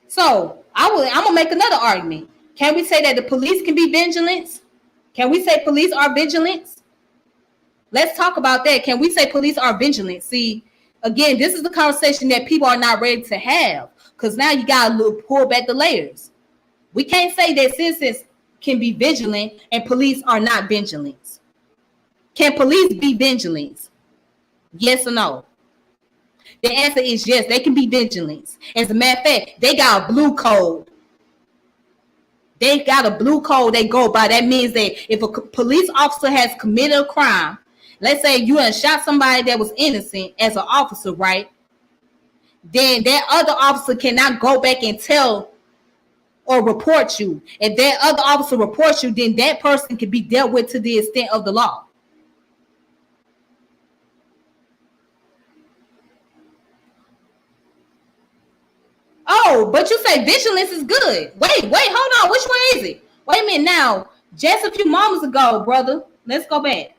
So I'm gonna make another argument. Can we say that the police can be vigilant? Can we say police are vigilant? Let's talk about that. Can we say police are vigilant? See, again, this is the conversation that people are not ready to have, because now you gotta pull back the layers. We can't say that citizens can be vigilant and police are not vigilant. Can police be vigilant? Yes or no? The answer is yes, they can be vigilant. As a matter of fact, they got a blue code. They got a blue code they go by. That means that if a police officer has committed a crime, let's say you had shot somebody that was innocent as an officer, right? Then that other officer cannot go back and tell or report you. If that other officer reports you, then that person can be dealt with to the extent of the law. Oh, but you say vigilance is good. Wait, hold on. Which one is it? Wait a minute now. Just a few moments ago, brother. Let's go back.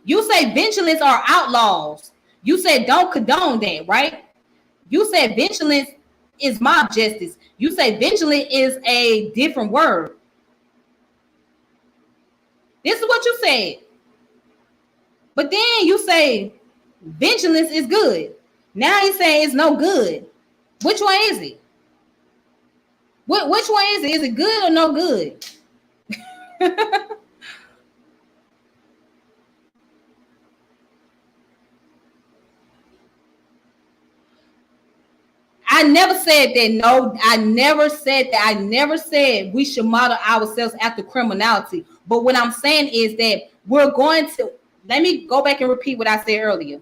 You say vigilance are outlaws. You said don't condone that, right? You said vigilance is mob justice. You say vigilant is a different word. This is what you said. But then you say vigilance is good. Now you say it's no good. Which one is it? Which one is it? Is it good or no good? I never said that. No, I never said that. I never said we should model ourselves after criminality. But what I'm saying is that we're going to, let me go back and repeat what I said earlier.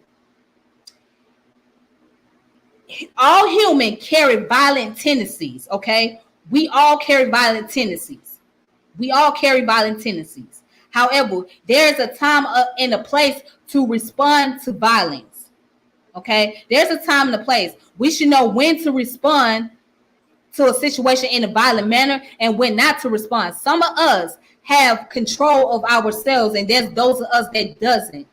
All humans carry violent tendencies, okay? We all carry violent tendencies. We all carry violent tendencies. However, there's a time and a place to respond to violence, okay? There's a time and a place. We should know when to respond to a situation in a violent manner and when not to respond. Some of us have control of ourselves, and there's those of us that doesn't.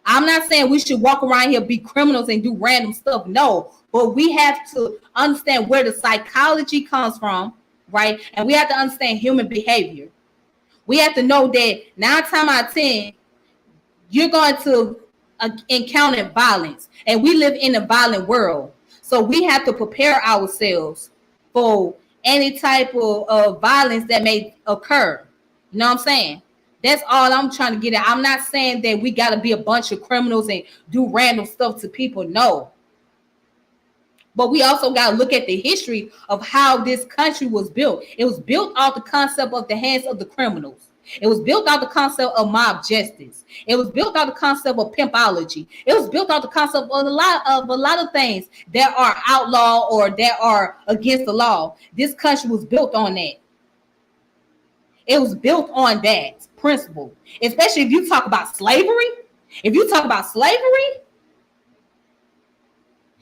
I'm not saying we should walk around here, be criminals, and do random stuff. No, but we have to understand where the psychology comes from, right? And we have to understand human behavior. We have to know that 9 times out of 10, you're going to encounter violence, and we live in a violent world. So we have to prepare ourselves for any type of violence that may occur. You know what I'm saying? That's all I'm trying to get at. I'm not saying that we got to be a bunch of criminals and do random stuff to people. No. But we also got to look at the history of how this country was built. It was built off the concept of the hands of the criminals. It was built off the concept of mob justice. It was built off the concept of pimpology. It was built off the concept of a lot of things that are outlaw or that are against the law. This country was built on that. It was built on that principle. Especially if you talk about slavery. If you talk about slavery,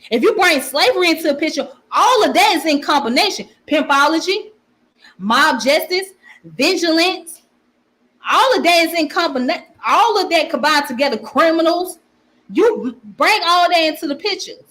if you bring slavery into the picture, all of that is in combination. Pimpology, mob justice, vigilance, all of that is in combination. All of that combined together, criminals. You bring all that into the pictures.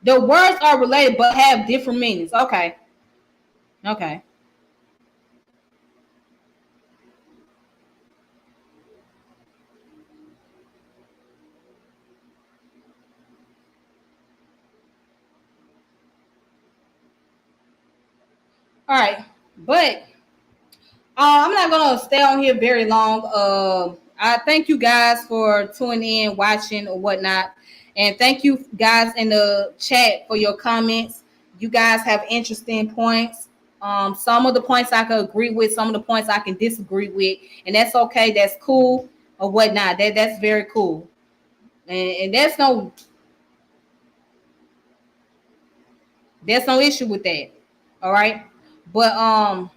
The words are related but have different meanings. Okay. Okay. All right. But I'm not going to stay on here very long. I thank you guys for tuning in, watching, or whatnot. And thank you guys in the chat for your comments. You guys have interesting points. Some of the points I can agree with, some of the points I can disagree with, and that's okay. That's cool or whatnot. That's very cool. And there's no issue with that. All right. But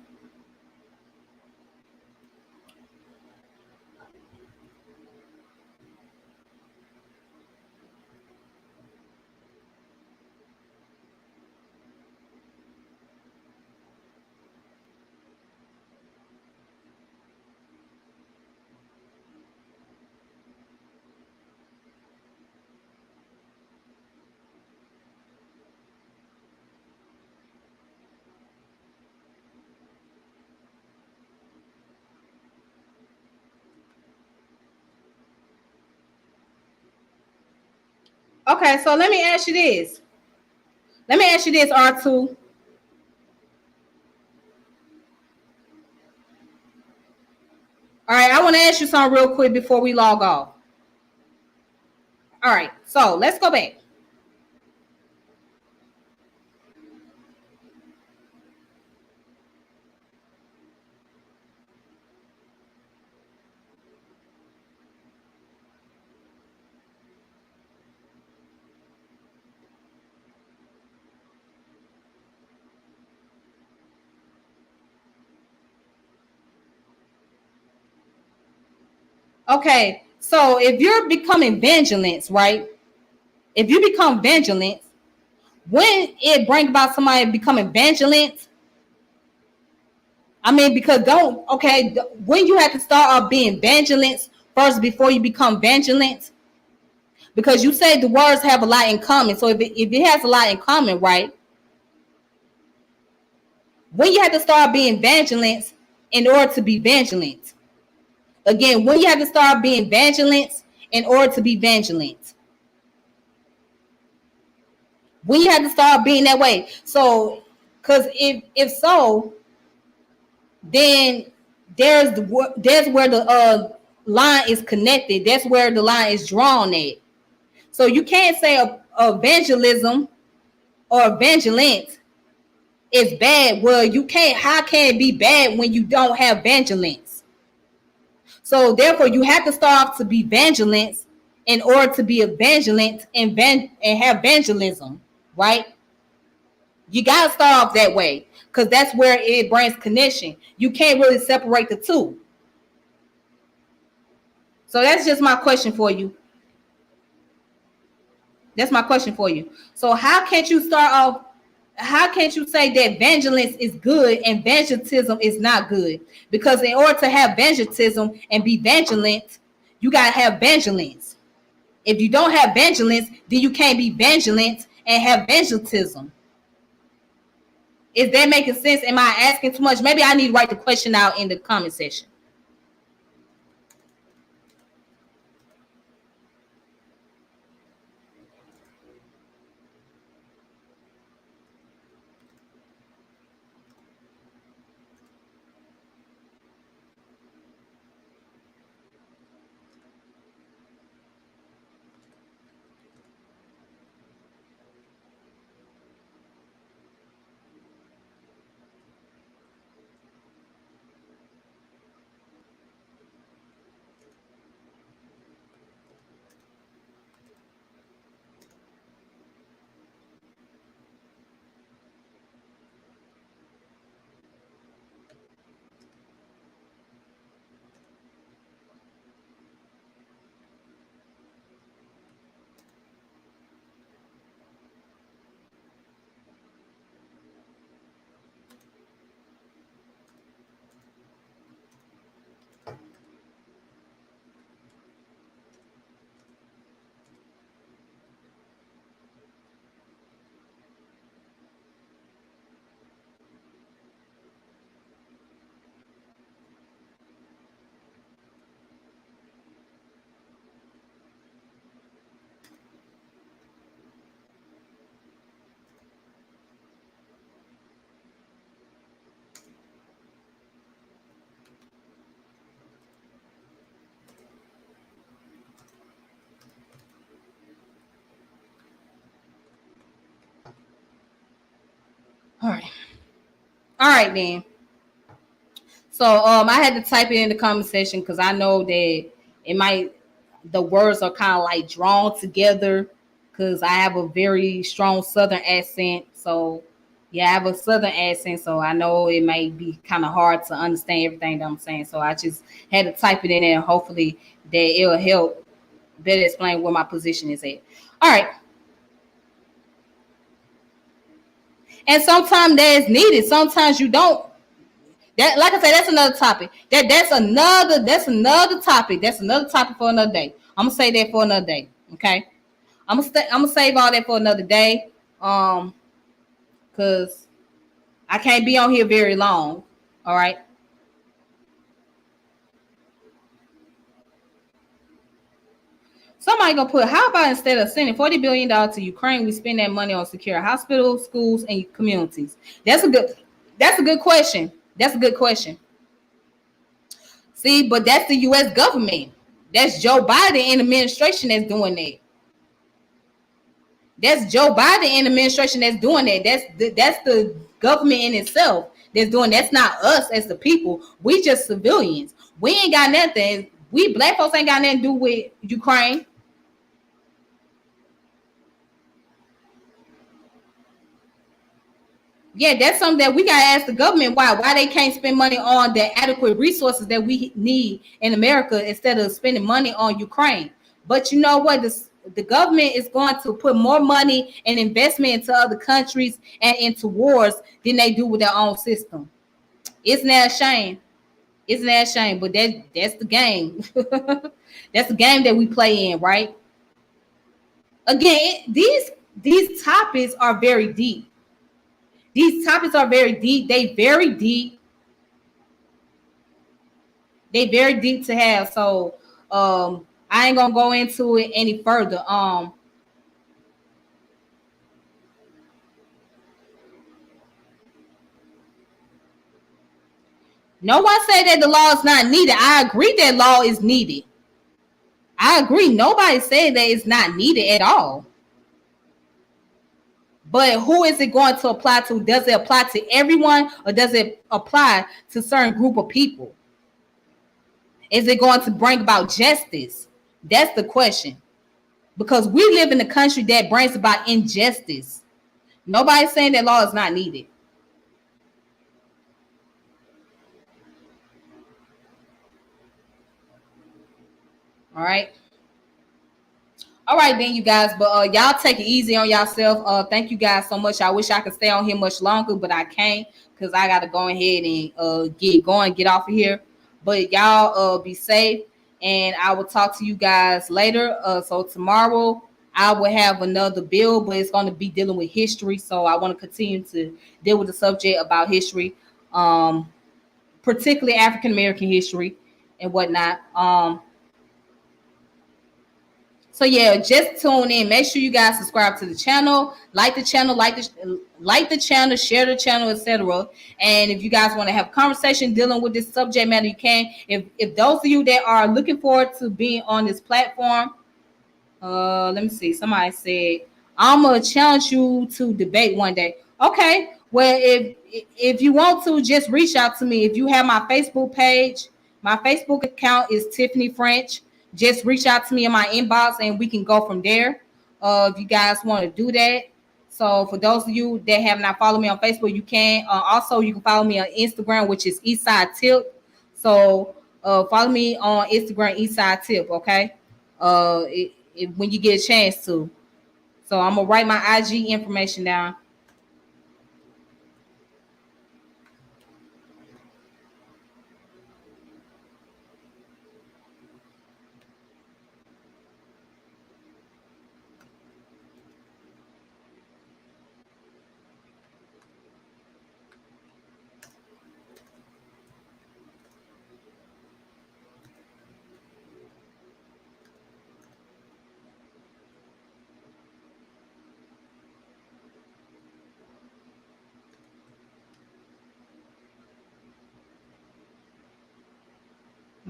okay, so let me ask you this. R2. All right, I want to ask you something real quick before we log off. All right, so let's go back. Okay, so if you're becoming vigilant, right? If you become vigilant, when it brings about somebody becoming vigilant, I mean, because when you have to start being vigilant first before you become vigilant, because you say the words have a lot in common. So if it has a lot in common, right? When you have to start being vigilant in order to be vigilant. Again, when you have to start being vigilant in order to be vigilant. When you have to start being that way. So, because if so, then there's where the line is connected. That's where the line is drawn at. So you can't say evangelism or vigilance is bad. Well, you can't. How can it be bad when you don't have vigilance? So therefore, you have to start off to be vigilant in order to be a vigilant and have evangelism, right? You gotta start off that way because that's where it brings connection. You can't really separate the two. So that's just my question for you. That's my question for you. So how can't you start off? How can't you say that vigilance is good and vigilantism is not good? Because in order to have vigilantism and be vigilant, you gotta have vigilance. If you don't have vigilance, then you can't be vigilant and have vigilantism. Is that making sense? Am I asking too much? Maybe I need to write the question out in the comment section. All right. All right then. So I had to type it in the comment section because I know that it might the words are kind of like drawn together because I have a very strong southern accent. So yeah, I have a southern accent, so I know it may be kind of hard to understand everything that I'm saying. So I just had to type it in there and hopefully that it'll help better explain where my position is at. All right. And sometimes that is needed. Sometimes you don't. That, like I said, that's another topic. That's another topic. That's another topic for another day. I'm gonna say that for another day. Okay. I'm gonna save all that for another day. Cause I can't be on here very long. All right. Somebody gonna put, how about instead of sending $40 billion to Ukraine, we spend that money on secure hospitals, schools, and communities? That's a good question. That's a good question. See, but that's the U.S. government. That's Joe Biden and administration that's doing that. That's Joe Biden and administration that's doing that. That's the government in itself that's doing. That's not us as the people. We just civilians. We ain't got nothing. We black folks ain't got nothing to do with Ukraine. Yeah, that's something that we gotta ask the government why they can't spend money on the adequate resources that we need in America instead of spending money on Ukraine. But you know what? The government is going to put more money and investment into other countries and into wars than they do with their own system. Isn't that a shame? Isn't that a shame? But that's the game. That's the game that we play in, right? Again, these topics are very deep. These topics are very deep. They very deep. They very deep to have. So I ain't gonna go into it any further. No one said that the law is not needed. I agree that law is needed. I agree. Nobody said that it's not needed at all. But who is it going to apply to? Does it apply to everyone or does it apply to a certain group of people? Is it going to bring about justice? That's the question. Because we live in a country that brings about injustice. Nobody's saying that law is not needed. All right. All right, then, you guys. But y'all take it easy on yourself. Thank you guys so much. I wish I could stay on here much longer, but I can't because I got to go ahead and get going, get off of here. But y'all be safe, and I will talk to you guys later. So tomorrow I will have another bill, but it's going to be dealing with history. So I want to continue to deal with the subject about history, particularly African American history and whatnot. So yeah, just tune in. Make sure you guys subscribe to the channel, like the channel, share the channel, etc. And if you guys want to have a conversation dealing with this subject matter, you can. If those of you that are looking forward to being on this platform, let me see. Somebody said I'm gonna challenge you to debate one day. Okay, well if you want to, just reach out to me. If you have my Facebook page, my Facebook account is Tiffany French. Just reach out to me in my inbox and we can go from there. If you guys want to do that. So for those of you that have not followed me on Facebook, you can. Also, you can follow me on Instagram, which is Eastside Tip. So follow me on Instagram, Eastside Tip. Okay. When you get a chance to. So I'm gonna write my IG information down.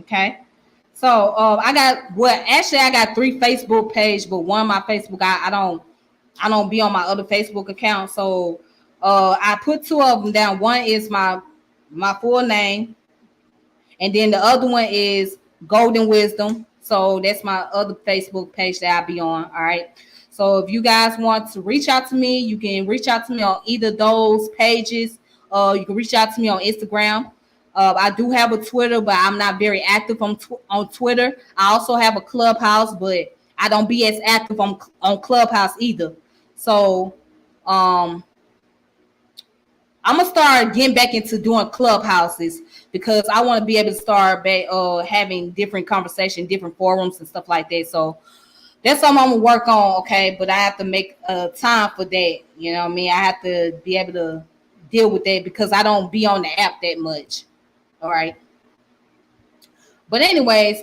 Okay. So I got 3 Facebook pages, but one of my Facebook I don't be on my other Facebook account. So I put 2 of them down. One is my full name, and then the other one is Golden Wisdom. So that's my other Facebook page that I be on. All right. So if you guys want to reach out to me, you can reach out to me on either of those pages. You can reach out to me on Instagram. I do have a Twitter, but I'm not very active on Twitter. I also have a Clubhouse, but I don't be as active on Clubhouse either. So I'm gonna start getting back into doing Clubhouses because I want to be able to start back having different conversations, different forums and stuff like that. So that's something I'm gonna work on, okay? But I have to make time for that. You know what I mean? I have to be able to deal with that because I don't be on the app that much. All right. But anyways,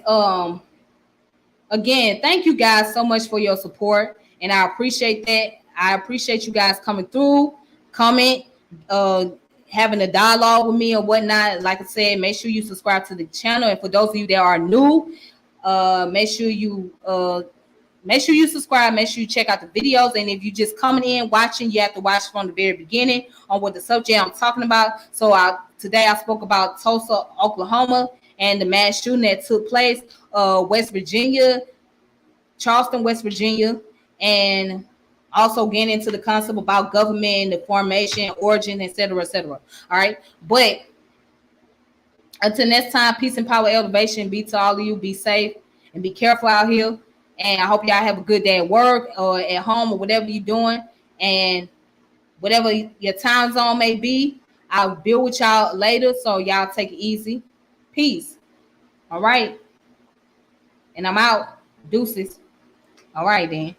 again, thank you guys so much for your support, and I appreciate that. I appreciate you guys coming through, comment, having a dialogue with me or whatnot. Like I said, make sure you subscribe to the channel, and for those of you that are new, make sure you subscribe. Make sure you check out the videos, and if you just coming in watching, you have to watch from the very beginning on what the subject I'm talking about. So today I spoke about Tulsa, Oklahoma, and the mass shooting that took place, West Virginia, Charleston, West Virginia, and also getting into the concept about government, the formation, origin, etc., etc. All right, but until next time, peace and power, elevation be to all of you. Be safe and be careful out here. And I hope y'all have a good day at work or at home or whatever you're doing. And whatever your time zone may be, I'll deal with y'all later. So y'all take it easy. Peace. All right. And I'm out. Deuces. All right, then.